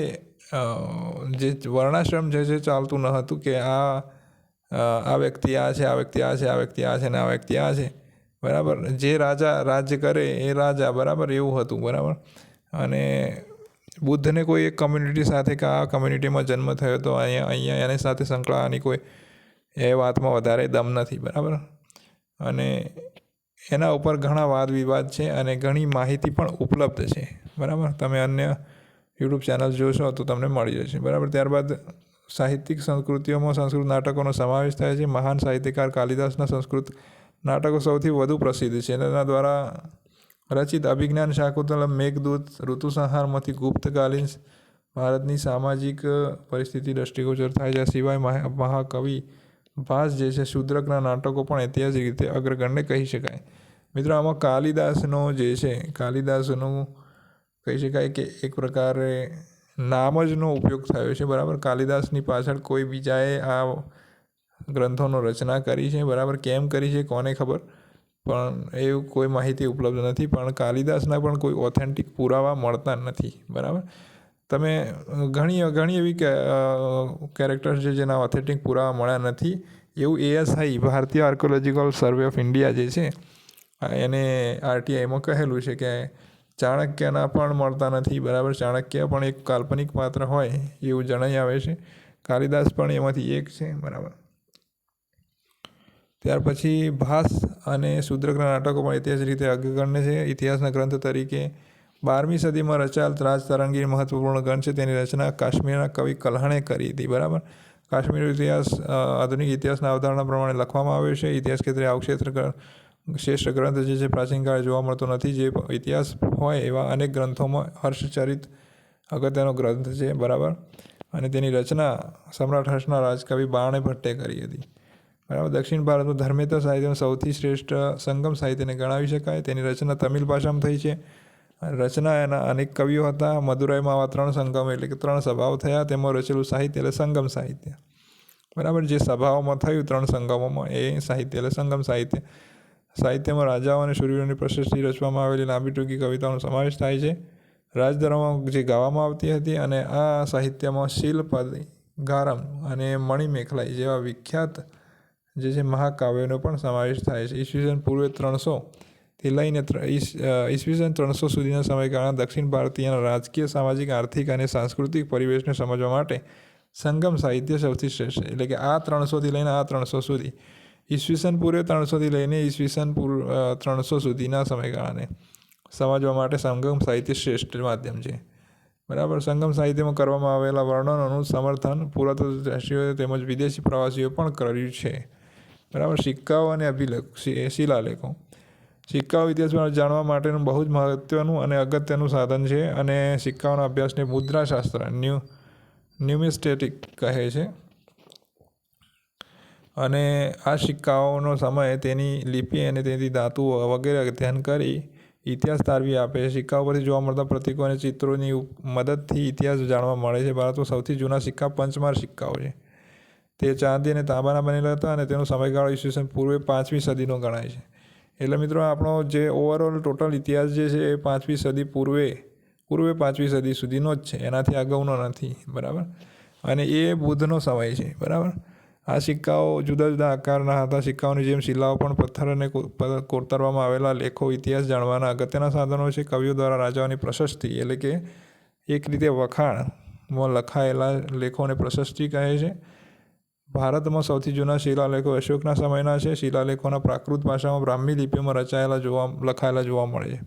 જે વર્ણાશ્રમ જે છે ચાલતું ન હતું, કે આ વ્યક્તિ આ છે, આ વ્યક્તિ આ છે, આ વ્યક્તિ આ છે, ને આ વ્યક્તિ આ છે. બરાબર. જે રાજા રાજ્ય કરે એ રાજા. બરાબર. એવું હતું. બરાબર. અને બુદ્ધને કોઈ એક કમ્યુનિટી સાથે કે આ કમ્યુનિટીમાં જન્મ થયો તો અહીંયા એની સાથે સંકળાવાની કોઈ એ વાતમાં વધારે દમ નથી. બરાબર. અને એના ઉપર ઘણા વાદ વિવાદ છે અને ઘણી માહિતી પણ ઉપલબ્ધ છે. બરાબર. તમે અન્ય યુટ્યુબ ચેનલ જોશો તો તમને મળી જશે. બરાબર. ત્યારબાદ સાહિત્યિક સંસ્કૃતિઓમાં સંસ્કૃત નાટકોનો સમાવેશ થાય છે. મહાન સાહિત્યકાર કાલિદાસના સંસ્કૃત નાટકો સૌથી વધુ પ્રસિદ્ધ છે. તેના દ્વારા રચિત અભિજ્ઞાન શાકુંતલમ, મેઘદૂત, ઋતુસંહારમાંથી ગુપ્તકાલીન ભારતની સામાજિક પરિસ્થિતિ દૃષ્ટિગોચર થાય છે. સિવાય મહાકવિ ભાસ જે છે, શૂદ્રકના નાટકો પણ ઐતિહાસિક રીતે અગ્રગણ્ય કહી શકાય. મિત્રો, આમાં કાલિદાસનો જે છે, કાલિદાસનું કહી શકાય કે એક પ્રકારે નામ જનો ઉપયોગ થયો છે, બરાબર. કાલિદાસની પાછળ કોઈ બીજાએ આ ગ્રંથોનો રચના કરી છે, બરાબર. કેમ કરી છે કોને ખબર, પણ એવું કોઈ માહિતી ઉપલબ્ધ નથી. પણ કાલિદાસના પણ કોઈ ઓથેન્ટિક પુરાવા મળતા નથી, બરાબર. તમે ઘણી એવી કેરેક્ટર્સ છે જેના ઓથેન્ટિક પુરાવા મળ્યા નથી. એવું ASI ભારતીય આર્કોલોજીકલ સર્વે ઓફ ઇન્ડિયા જે છે એને RTIમાં કહેલું છે કે ચાણક્યના પણ મળતા નથી, બરાબર. ચાણક્ય પણ એક કાલ્પનિક પાત્ર હોય એવું જણાઈ આવે છે. કાલિદાસ પણ એમાંથી એક છે, બરાબર. ત્યાર પછી ભાસ અને શૂદ્રકના નાટકો પણ ઐતિહાસિક રીતે અગ્રગણ્ય છે. ઇતિહાસના ગ્રંથ તરીકે 12મી સદીમાં રચાયેલ રાજતરંગી મહત્વપૂર્ણ ગ્રંથ છે. તેની રચના કાશ્મીરના કવિ કલ્હણે કરી હતી, બરાબર. કાશ્મીરનો ઇતિહાસ આધુનિક ઇતિહાસના અવધારણા પ્રમાણે લખવામાં આવ્યો છે. ઇતિહાસ ક્ષેત્રે આ શ્રેષ્ઠ ગ્રંથ જે છે પ્રાચીન કાળે જોવા મળતો નથી. જે ઇતિહાસ હોય એવા અનેક ગ્રંથોમાં હર્ષચરિત અગત્યનો ગ્રંથ છે, બરાબર. અને તેની રચના સમ્રાટ હર્ષના રાજકવિ બાણે ભટ્ટે કરી હતી, બરાબર. દક્ષિણ ભારતમાં ધર્મેન્દ્ર સાહિત્યનું સૌથી શ્રેષ્ઠ સંગમ સાહિત્યને ગણાવી શકાય. તેની રચના તમિલ ભાષામાં થઈ છે. રચના એના અનેક કવિઓ હતા. મદુરાઈમાં આવા 3 સંગમ એટલે કે 3 સભાઓ થયા. તેમાં રચેલું સાહિત્ય એટલે સંગમ સાહિત્ય, બરાબર. જે સભાઓમાં થયું 3 સંગમોમાં એ સાહિત્ય એટલે સંગમ સાહિત્ય. સાહિત્યમાં રાજાઓ અને શૂરવીરોની પ્રશસ્તિ રચવામાં આવેલી લાંબી ટૂંકી કવિતાઓનો સમાવેશ થાય છે. રાજધર્મમાં જે ગાવામાં આવતી હતી. અને આ સાહિત્યમાં શીલપદ, ગારમ અને મણિમેખલાઈ જેવા વિખ્યાત જે છે મહાકાવ્યોનો પણ સમાવેશ થાય છે. ઈસવીસન પૂર્વે 300થી લઈને ઈસવીસન 300 સુધીના સમયગાળા દક્ષિણ ભારતીયના રાજકીય, સામાજિક, આર્થિક અને સાંસ્કૃતિક પરિવેશને સમજવા માટે સંગમ સાહિત્ય સૌથી શ્રેષ્ઠ છે. એટલે કે આ 300થી લઈને આ 300 સુધી, ઈસવીસન પૂર્વે 300થી લઈને ઈસવીસન 300 સુધીના સમયગાળાને સમજવા માટે સંગમ સાહિત્ય શ્રેષ્ઠ માધ્યમ છે, બરાબર. સંગમ સાહિત્યમાં કરવામાં આવેલા વર્ણનોનું સમર્થન પુરાતત્વશાસ્ત્રીઓ તેમજ વિદેશી પ્રવાસીઓ પણ કર્યું છે, બરાબર. સિક્કાઓ અને શિલાલેખો. સિક્કાઓ ઇતિહાસમાં જાણવા માટેનું બહુ જ મહત્ત્વનું અને અગત્યનું સાધન છે. અને સિક્કાઓના અભ્યાસને મુદ્રાશાસ્ત્ર ન્યુમિસ્ટેટિક કહે છે. અને આ સિક્કાઓનો સમય, તેની લિપિ અને તેની ધાતુઓ વગેરે અધ્યયન કરી ઇતિહાસ તારવી આપે છે. સિક્કાઓ પરથી જોવા મળતા પ્રતીકો અને ચિત્રોની મદદથી ઇતિહાસ જાણવા મળે છે. ભારતમાં સૌથી જૂના સિક્કા પંચમાર સિક્કાઓ છે. તે ચાંદી અને તાંબાના બનેલા હતા અને તેનો સમયગાળો ઈસવીસન પૂર્વે 5મી સદીનો ગણાય છે. એટલે મિત્રો આપણો જે ઓવરઓલ ટોટલ ઇતિહાસ જે છે એ 5મી સદી પૂર્વે 5મી સદી સુધીનો જ છે, એનાથી અગાઉનો નથી, બરાબર. અને એ બુદ્ધનો સમય છે, બરાબર. આ સિક્કાઓ જુદા જુદા આકારના હતા. સિક્કાઓની જેમ શિલાઓ પણ પથ્થર અને કોતરવામાં આવેલા લેખો ઇતિહાસ જાણવાના અગત્યના સાધનો છે. કવિઓ દ્વારા રાજાઓની પ્રશસ્તિ એટલે કે એક રીતે વખાણમાં લખાયેલા લેખોને પ્રશસ્તિ કહે છે. ભારતમાં સૌથી જૂના શિલાલેખો અશોકના સમયના છે. શિલાલેખોના પ્રાકૃત ભાષામાં બ્રાહ્મી લિપિમાં લખાયેલા જોવા મળે છે.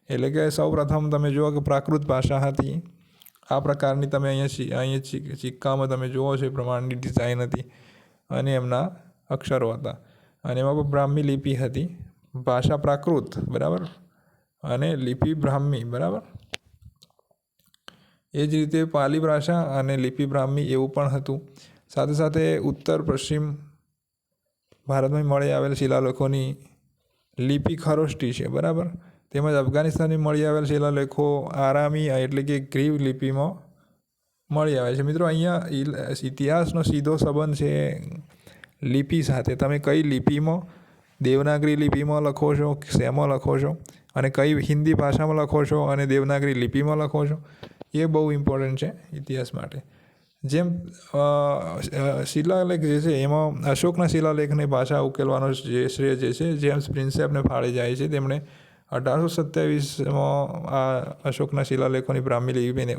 એટલે કે સૌ પ્રથમ તમે જુઓ કે પ્રાકૃત ભાષા હતી. આ પ્રકારની તમે અહીંયા સિક્કામાં તમે જુઓ છો એ પ્રમાણની ડિઝાઇન હતી અને એમના અક્ષરો હતા. અને એમાં પણ બ્રાહ્મી લિપિ હતી. ભાષા પ્રાકૃત, બરાબર, અને લિપિ બ્રાહ્મી, બરાબર. એ જ રીતે પાલી ભાષા અને લિપિ બ્રાહ્મી એવું પણ હતું. સાથે સાથે ઉત્તર પશ્ચિમ ભારતમાં મળી આવેલ શિલાલેખોની લિપિ ખરોષ્ટી છે, બરાબર. તેમજ અફઘાનિસ્તાનથી મળી આવેલ શિલાલેખો આરામી એટલે કે ગ્રીક લિપિમાં મળી આવે છે. મિત્રો અહીંયા ઇતિહાસનો સીધો સંબંધ છે લિપિ સાથે. તમે કઈ લિપિમાં, દેવનાગરી લિપિમાં લખો છો, શેમાં લખો છો, અને કઈ હિન્દી ભાષામાં લખો છો અને દેવનાગરી લિપિમાં લખો છો, એ બહુ ઇમ્પોર્ટન્ટ છે ઇતિહાસ માટે. જેમ શિલાલેખ જે છે એમાં અશોકના શિલાલેખની ભાષા ઉકેલવાનો જે શ્રેય જે છે જેમ્સ પ્રિન્સેપને ફાળે જાય છે. તેમણે 1827માં આ અશોકના શિલાલેખોની બ્રાહ્મી લિપિને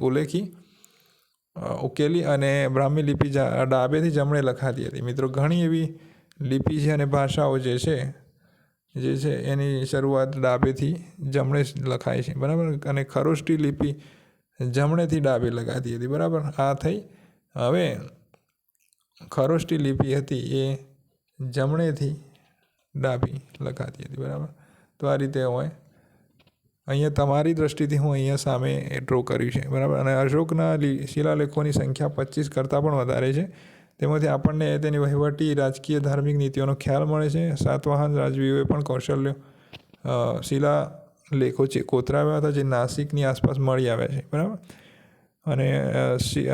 ઉકેલી અને બ્રાહ્મી લિપિ ડાબેથી જમણે લખાતી હતી. મિત્રો ઘણી એવી લિપિ છે અને ભાષાઓ જે છે એની શરૂઆત ડાબેથી જમણે લખાય છે, બરાબર. અને ખરોષ્ટી લિપિ જમણેથી ડાબે લખાતી હતી, બરાબર. આ થઈ. હવે ખરોષ્ટી લિપિ હતી એ જમણેથી ડાબી લખાતી હતી, બરાબર. તો આ રીતે હોય. અહીંયા તમારી દૃષ્ટિથી હું અહીંયા સામે ડ્રો કર્યું છે, બરાબર. અને અશોકના શિલાલેખોની સંખ્યા 25 કરતાં પણ વધારે છે. તેમાંથી આપણને તેની વહીવટી, રાજકીય, ધાર્મિક નીતિઓનો ખ્યાલ મળે છે. સાતવાહન રાજવીઓએ પણ કૌશલ્ય લેખો છે કોતરાવ્યા હતા, જે નાસિકની આસપાસ મળી આવ્યા છે, બરાબર. અને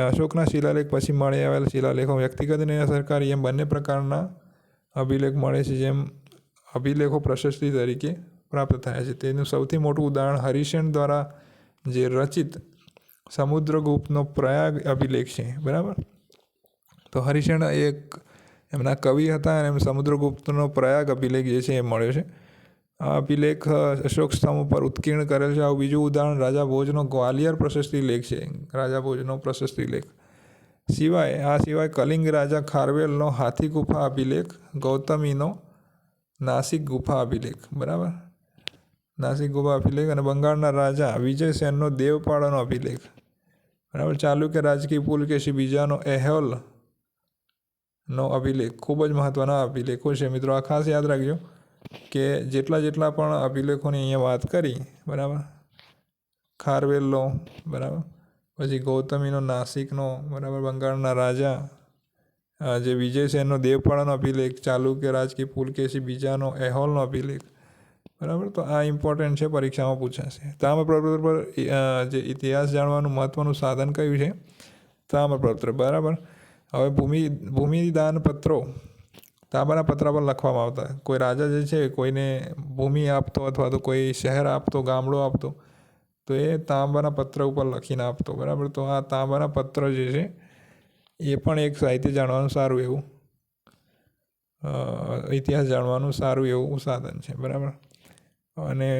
અશોકના શિલાલેખ પછી મળી આવેલા શિલાલેખો વ્યક્તિગત અને સરકારી એમ બંને પ્રકારના અભિલેખ મળે છે. જેમ અભિલેખો પ્રશસ્તિ તરીકે પ્રાપ્ત થયા છે. તેનું સૌથી મોટું ઉદાહરણ હરિશેન દ્વારા જે રચિત સમુદ્રગુપ્તનો પ્રયાગ અભિલેખ છે, બરાબર. તો હરિશેન એક એમના કવિ હતા અને સમુદ્રગુપ્તનો પ્રયાગ અભિલેખ જે છે એ મળ્યો છે. આ અભિલેખ અશોક સ્તંભ પર ઉત્કીર્ણ કરેલ છે. આવું બીજું ઉદાહરણ રાજા ભોજનો ગ્વાલિયર પ્રશસ્તિ લેખ છે, રાજા ભોજનો પ્રશસ્તિ લેખ. આ સિવાય કલિંગ રાજા ખારવેલનો હાથી ગુફા અભિલેખ, ગૌતમીનો નાસિક ગુફા અભિલેખ, બરાબર, નાસિક ગુફા અભિલેખ, અને બંગાળના રાજા વિજયસેનનો દેવપાડાનો અભિલેખ, બરાબર. ચાલુક્ય રાજકીય પુલકેશી બીજાનો એહોલનો અભિલેખ ખૂબ જ મહત્ત્વના અભિલેખો છે મિત્રો. આ ખાસ યાદ રાખજો કે જેટલા પણ અભિલેખોની અહીંયા વાત કરી, બરાબર, ખારવેલનો, બરાબર, પછી ગૌતમીનો નાસિકનો, બરાબર, બંગાળના રાજા જે વિજયસેનનો દેવપાડાનો અભિલેખ, ચાલુક્ય રાજકીય પુલકેશી બીજાનો એહોલનો અભિલેખ, બરાબર. તો આ ઇમ્પોર્ટન્ટ છે, પરીક્ષામાં પૂછાશે. તામ્રપત્ર પર જે ઇતિહાસ જાણવાનું મહત્ત્વનું સાધન કયું છે? તામ્રપત્ર, બરાબર. હવે ભૂમિદાન પત્રો તાંબાના પત્ર પર લખવામાં આવતા. કોઈ રાજા જે છે કોઈને ભૂમિ આપતો અથવા તો કોઈ શહેર આપતો, ગામડો આપતો, તો એ તાંબાના પત્ર ઉપર લખીને આપતો, બરાબર. તો આ તાંબાના પત્ર જે છે એ પણ એક સાહિત્ય જાણવાનું સારું એવું ઇતિહાસ જાણવાનું સારું એવું સાધન છે, બરાબર. અને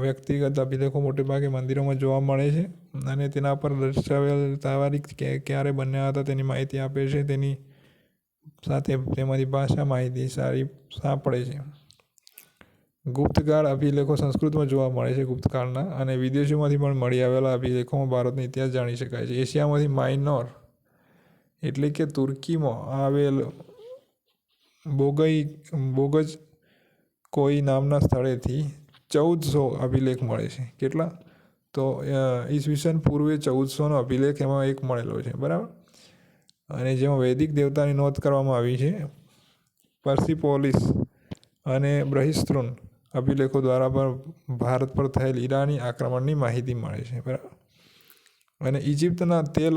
વ્યક્તિગત અભિલેખો મોટે ભાગે મંદિરોમાં જોવા મળે છે અને તેના પર દર્શાવેલ તારીખ ક્યારે બન્યા હતા તેની માહિતી આપે છે. તેની સાથે તેમાંથી ભાષા માહિતી સારી સાંપડે છે. ગુપ્તકાળ અભિલેખો સંસ્કૃતમાં જોવા મળે છે ગુપ્તકાળના, અને વિદેશોમાંથી પણ મળી આવેલા અભિલેખોમાં ભારતનો ઇતિહાસ જાણી શકાય છે. એશિયામાંથી માઇનોર એટલે કે તુર્કીમાં આવેલ બોગજ કોઈ નામના સ્થળેથી 1400 અભિલેખ મળે છે. કેટલા? તો ઈસવીસન પૂર્વે 1400નો અભિલેખ એમાં એક મળેલો છે, બરાબર. અને જેમાં વૈદિક દેવતાની નોંધ કરવામાં આવી છે. પર્સિપોલિસ અને બ્રહિસ્ત્રુન અભિલેખો દ્વારા પણ ભારત પર થયેલ ઈરાની આક્રમણની માહિતી મળે છે, બરાબર. અને ઇજિપ્તના તેલ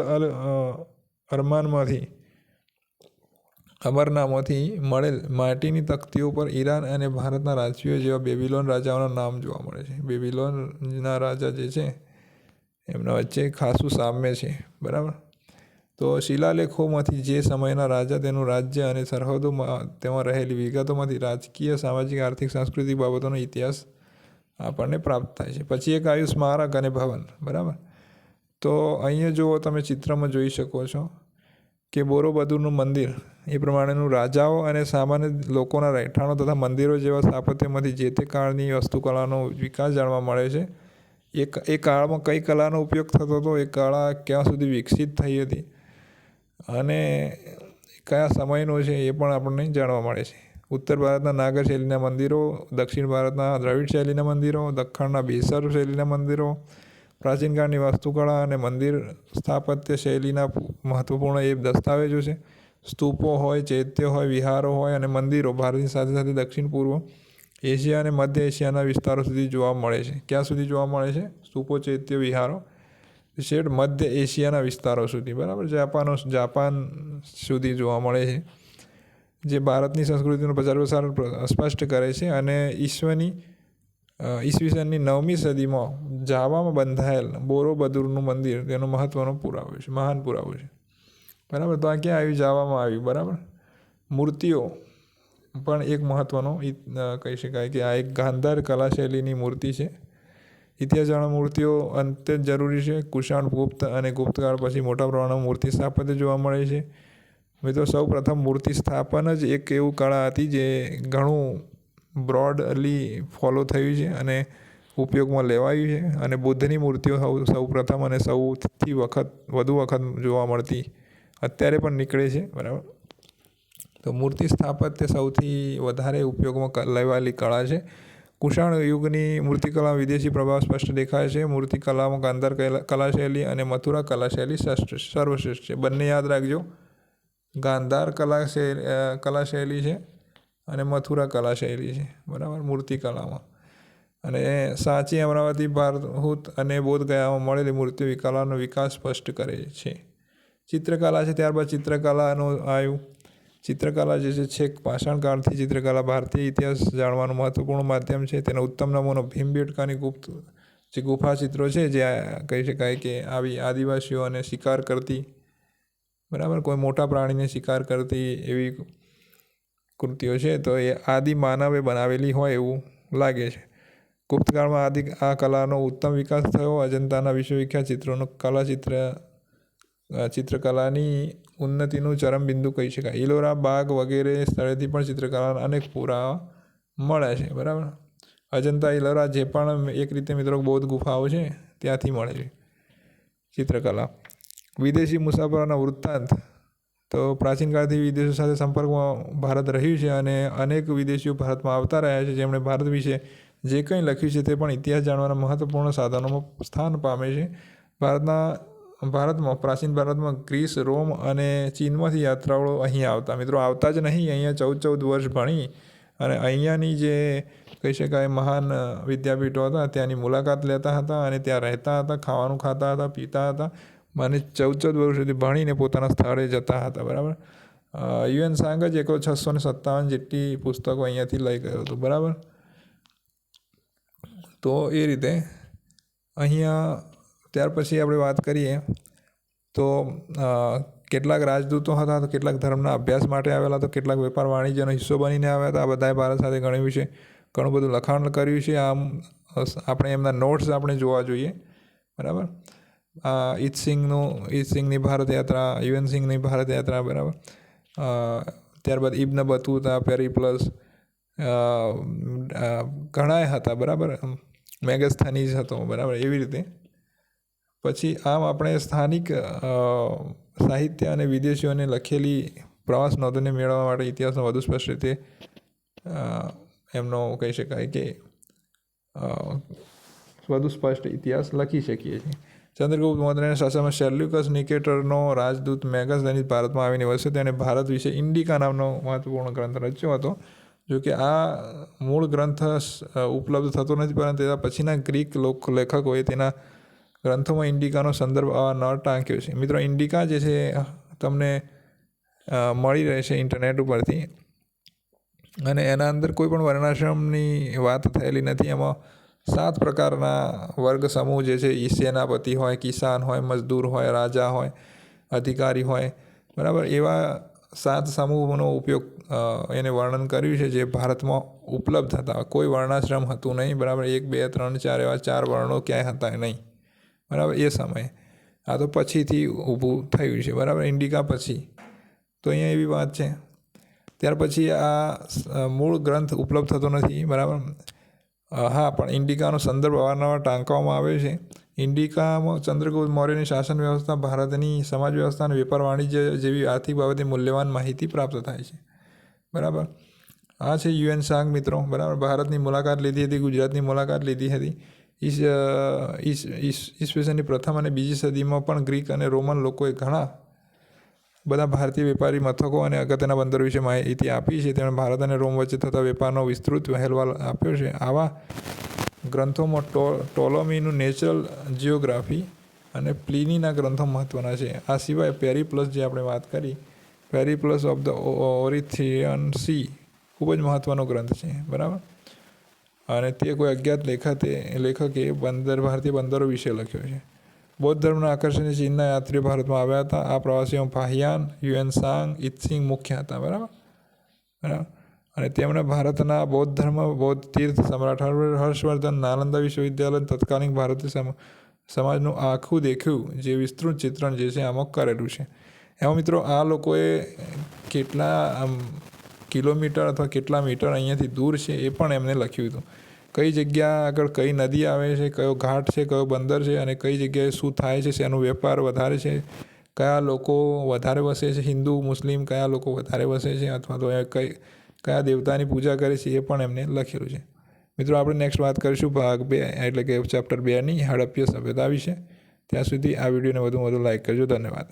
અમરનામાંથી મળેલ માટીની તખ્તીઓ પર ઈરાન અને ભારતના રાજવીઓ જેવા બેબીલોન રાજાઓના નામ જોવા મળે છે. બેબીલોનના રાજા જે છે એમના વચ્ચે ખાસું સામ્ય છે, બરાબર. તો શિલાલેખોમાંથી જે સમયના રાજા, તેનું રાજ્ય અને સરહદોમાં તેમાં રહેલી વિગતોમાંથી રાજકીય, સામાજિક, આર્થિક, સાંસ્કૃતિક બાબતોનો ઇતિહાસ આપણને પ્રાપ્ત થાય છે. પછી એક આવ્યું સ્મારક અને ભવન, બરાબર. તો અહીંયા જુઓ, તમે ચિત્રમાં જોઈ શકો છો કે બોરોબદુરનું મંદિર એ પ્રમાણેનું રાજાઓ અને સામાન્ય લોકોના રહેઠાણો તથા મંદિરો જેવા સ્થાપત્યમાંથી જે તે કાળની વસ્તુકલાનો વિકાસ જાણવા મળે છે. એ કાળમાં કઈ કલાનો ઉપયોગ થતો હતો, એ કળા ક્યાં સુધી વિકસિત થઈ હતી અને કયા સમયનો છે એ પણ આપણને જાણવા મળે છે. ઉત્તર ભારતના નાગર શૈલીના મંદિરો, દક્ષિણ ભારતના દ્રવિડ શૈલીના મંદિરો, દખ્ખણના બેસર શૈલીના મંદિરો, પ્રાચીન કાળની વાસ્તુકળા અને મંદિર સ્થાપત્ય શૈલીના મહત્ત્વપૂર્ણ એ દસ્તાવેજો છે. સ્તૂપો હોય, ચૈત્ય હોય, વિહારો હોય અને મંદિરો ભારતની સાથે સાથે દક્ષિણ પૂર્વ એશિયા અને મધ્ય એશિયાના વિસ્તારો સુધી જોવા મળે છે. ક્યાં સુધી જોવા મળે છે? સ્તૂપો, ચૈત્ય, વિહારો છેક મધ્ય એશિયાના વિસ્તારો સુધી, બરાબર. જાપાન સુધી જોવા મળે છે, જે ભારતની સંસ્કૃતિનો પ્રચાર સ્પષ્ટ કરે છે. અને ઈસવીસનની 9મી સદીમાં જાવામાં બંધાયેલ બોરોબદુરનું મંદિર તેનો મહત્ત્વનો પુરાવો છે, મહાન પુરાવો છે, બરાબર. તો આ ક્યાં આવ્યું? જાવામાં આવ્યું, બરાબર. મૂર્તિઓ પણ એક મહત્ત્વનો કહી શકાય કે આ એક ગાંધાર કલા શૈલીની મૂર્તિ છે. ઇતિહાસ જાણવા મૂર્તિઓ અત્યંત જરૂરી છે. કુષાણ, ગુપ્ત અને ગુપ્તકાળ પછી મોટા પ્રમાણમાં મૂર્તિ સ્થાપત્ય જોવા મળે છે. મિત્રો, સૌ પ્રથમ મૂર્તિ સ્થાપન જ એક એવું કળા હતી જે ઘણું બ્રોડલી ફોલો થયું છે અને ઉપયોગમાં લેવાયું છે. અને બુદ્ધની મૂર્તિઓ સૌ પ્રથમ અને સૌથી વધુ વખત જોવા મળતી અત્યારે પણ નીકળે છે, બરાબર. તો મૂર્તિ સ્થાપત્ય સૌથી વધારે ઉપયોગમાં લેવાયેલી કળા છે. કુષાણ યુગની મૂર્તિકળા વિદેશી પ્રભાવ સ્પષ્ટ દેખાય છે. મૂર્તિકલામાં ગાંધાર કલા શૈલી અને મથુરા કલા શૈલી સર્વશ્રેષ્ઠ છે. બંને યાદ રાખજો, ગાંધાર કલા શૈલી છે અને મથુરા કલા શૈલી છે, બરાબર, મૂર્તિકલામાં. અને સાચી અમરાવતી, ભારહૂત અને બોધગયામાં મળેલી મૂર્તિઓ કલાનો વિકાસ સ્પષ્ટ કરે છે. ચિત્રકલા છે. ત્યારબાદ ચિત્રકલાનું આવ્યું. ચિત્રકલા જે છે છેક પાષાણકાળથી ચિત્રકલા ભારતીય ઇતિહાસ જાણવાનું મહત્વપૂર્ણ માધ્યમ છે. તેનો ઉત્તમ નમૂનો ભીમબેટકાની જે ગુફા ચિત્રો છે, જે કહી શકાય કે આવી આદિવાસીઓને શિકાર કરતી, બરાબર, કોઈ મોટા પ્રાણીને શિકાર કરતી એવી કૃતિઓ છે. તો એ આદિ માનવે બનાવેલી હોય એવું લાગે છે. ગુપ્તકાળમાં આ કલાનો ઉત્તમ વિકાસ થયો. અજંતાના વિશ્વવિખ્યાત ચિત્રોનો ચિત્રકલાની ઉન્નતિનું ચરમબિંદુ કહી શકાય. ઇલોરા, બાગ વગેરે સ્થળેથી પણ ચિત્રકલાના અનેક પુરાવા મળે છે. બરાબર. અજંતા, ઇલોરા જે પણ એક રીતે મિત્રો બૌદ્ધ ગુફાઓ છે ત્યાંથી મળે છે ચિત્રકલા. વિદેશી મુસાફરોના વૃત્તાંત. તો પ્રાચીન કાળથી વિદેશો સાથે સંપર્કમાં ભારત રહ્યું છે અને અનેક વિદેશીઓ ભારતમાં આવતા રહ્યા છે, જેમણે ભારત વિશે જે કંઈ લખ્યું છે તે પણ ઇતિહાસ જાણવાના મહત્વપૂર્ણ સાધનોમાં સ્થાન પામે છે. ભારતમાં પ્રાચીન ભારતમાં ગ્રીસ, રોમ અને ચીનમાંથી યાત્રાળુઓ અહીં આવતા. મિત્રો આવતા જ નહીં, અહીંયા 14 વર્ષ ભણી અને અહીંયાની જે કહી શકાય મહાન વિદ્યાપીઠો હતા ત્યાંની મુલાકાત લેતા હતા અને ત્યાં રહેતા હતા, ખાવાનું ખાતા હતા, પીતા હતા અને 14 વર્ષ સુધી ભણીને પોતાના સ્થળે જતા હતા. બરાબર. યુએન સાંગ જ 657 જેટલી પુસ્તકો અહીંયાથી લઈ ગયો હતો. બરાબર. તો એ રીતે અહીંયા ત્યાર પછી આપણે વાત કરીએ તો કેટલાક રાજદૂતો હતા, તો કેટલાક ધર્મના અભ્યાસ માટે આવેલા, તો કેટલાક વેપાર વાણિજ્યનો હિસ્સો બનીને આવ્યા હતા. આ બધાએ ભારત સાથે ઘણું બધું લખાણ કર્યું છે. આમ આપણે એમના નોટ્સ આપણે જોવા જોઈએ. બરાબર. ઈત્સિંગની ભારત યાત્રા, યુએન સિંઘની ભારત યાત્રા. બરાબર. ત્યારબાદ ઇબ્ન બતુતા, પેરીપ્લસ, ઘણાએ હતા. બરાબર. મેગસ્થનીઝ હતો. બરાબર. એવી રીતે પછી આમ આપણે સ્થાનિક સાહિત્ય અને વિદેશીઓને લખેલી પ્રવાસ નોંધોને મેળવવા માટે ઇતિહાસનો વધુ સ્પષ્ટ રીતે એમનો કહી શકાય કે વધુ સ્પષ્ટ ઇતિહાસ લખી શકીએ છીએ. ચંદ્રગુપ્ત મૌર્યના શાસનમાં સેલ્યુકસ નિકેટરનો રાજદૂત મેગસ્થનીઝ ભારતમાં આવીને વસ્યો. તેણે ભારત વિશે ઇન્ડિકા નામનો મહત્વપૂર્ણ ગ્રંથ રચ્યો હતો. જો કે આ મૂળ ગ્રંથ ઉપલબ્ધ થતો નથી, પરંતુ તેના પછીના ગ્રીક લેખકોએ તેના ગ્રંથોમાં ઇન્ડિકાનો સંદર્ભ ન ટાંક્યો છે. મિત્રો, ઇન્ડિકા જે છે તમને મળી રહેશે ઇન્ટરનેટ ઉપરથી અને એના અંદર કોઈ પણ વર્ણાશ્રમની વાત થયેલી નથી. એમાં 7 પ્રકારના વર્ગ સમૂહ જે છે, સેનાપતિ હોય, કિસાન હોય, મજદૂર હોય, રાજા હોય, અધિકારી હોય. બરાબર. એવા 7 સમૂહોનો ઉપયોગ એને વર્ણન કર્યું છે જે ભારતમાં ઉપલબ્ધ હતા. કોઈ વર્ણાશ્રમ હતું નહીં. બરાબર. 1, 2, 3, 4 એવા 4 વર્ણો ક્યાંય હતા નહીં. બરાબર. એ સમયે આ તો પછીથી ઊભું થયું છે. બરાબર. ઇન્ડિકા પછી તો અહીંયા એવી વાત છે. ત્યાર પછી આ મૂળ ગ્રંથ ઉપલબ્ધ થતો નથી. બરાબર. હા, પણ ઇન્ડિકાનો સંદર્ભ અવારનવાર ટાંકવામાં આવે છે. ઇન્ડિકામાં ચંદ્રગુપ્ત મૌર્યની શાસન વ્યવસ્થા, ભારતની સમાજ વ્યવસ્થા અને વેપાર વાણિજ્ય જેવી આર્થિક બાબતે મૂલ્યવાન માહિતી પ્રાપ્ત થાય છે. બરાબર. આ છે યુએન સાંગ મિત્રો. બરાબર. ભારતની મુલાકાત લીધી હતી, ગુજરાતની મુલાકાત લીધી હતી. ઈસવીસનની પ્રથમ અને બીજી સદીમાં પણ ગ્રીક અને રોમન લોકોએ ઘણા બધા ભારતીય વેપારી મથકો અને અગત્યના બંદરો વિશે માહિતી આપી છે. તેમણે ભારત અને રોમ વચ્ચે થતા વેપારનો વિસ્તૃત અહેવાલ આપ્યો છે. આવા ગ્રંથોમાં ટોલોમીનું નેચરલ જિયોગ્રાફી અને પ્લિનીના ગ્રંથો મહત્ત્વના છે. આ સિવાય પેરીપ્લસ જે આપણે વાત કરી, પેરીપ્લસ ઓફ ધ ઓરિથિયન સી ખૂબ જ મહત્ત્વનો ગ્રંથ છે. બરાબર. અને તે કોઈ અજ્ઞાત લેખકે ભારતીય બંદરો વિશે લખ્યો છે. બૌદ્ધ ધર્મના આકર્ષણને ચીનના યાત્રીઓ ભારતમાં આવ્યા હતા. આ પ્રવાસીઓમાં ફાહિયાન, યુએન સાંગ, ઈત્સિંગ મુખ્ય હતા. બરાબર. અને તેમણે ભારતના બૌદ્ધ તીર્થ સમ્રાટ હર્ષવર્ધન, નાલંદા વિશ્વવિદ્યાલય, તત્કાલીન ભારતીય સમાજનું આખું દેખ્યું જે વિસ્તૃત ચિત્રણ જે છે આમાં કરેલું છે. એમાં મિત્રો આ લોકોએ કેટલા કિલોમીટર અથવા કેટલા મીટર અહીંયાથી દૂર છે એ પણ એમને લખ્યું હતું. કઈ જગ્યા આગળ કઈ નદી આવે છે, કયો ઘાટ છે, કયો બંદર છે અને કઈ જગ્યાએ શું થાય છે, શેનો વેપાર વધારે છે, કયા લોકો વધારે વસે છે, હિન્દુ, મુસ્લિમ કયા લોકો વધારે વસે છે, અથવા તો કયા દેવતાની પૂજા કરે છે, એ પણ એમને લખેલું છે. મિત્રો, આપણે નેક્સ્ટ વાત કરીશું ભાગ 2 એટલે કે ચેપ્ટર 2ની હડપ્પીય સભ્યતા વિશે. ત્યાં સુધી આ વિડીયોને વધુ લાઈક કરજો. ધન્યવાદ.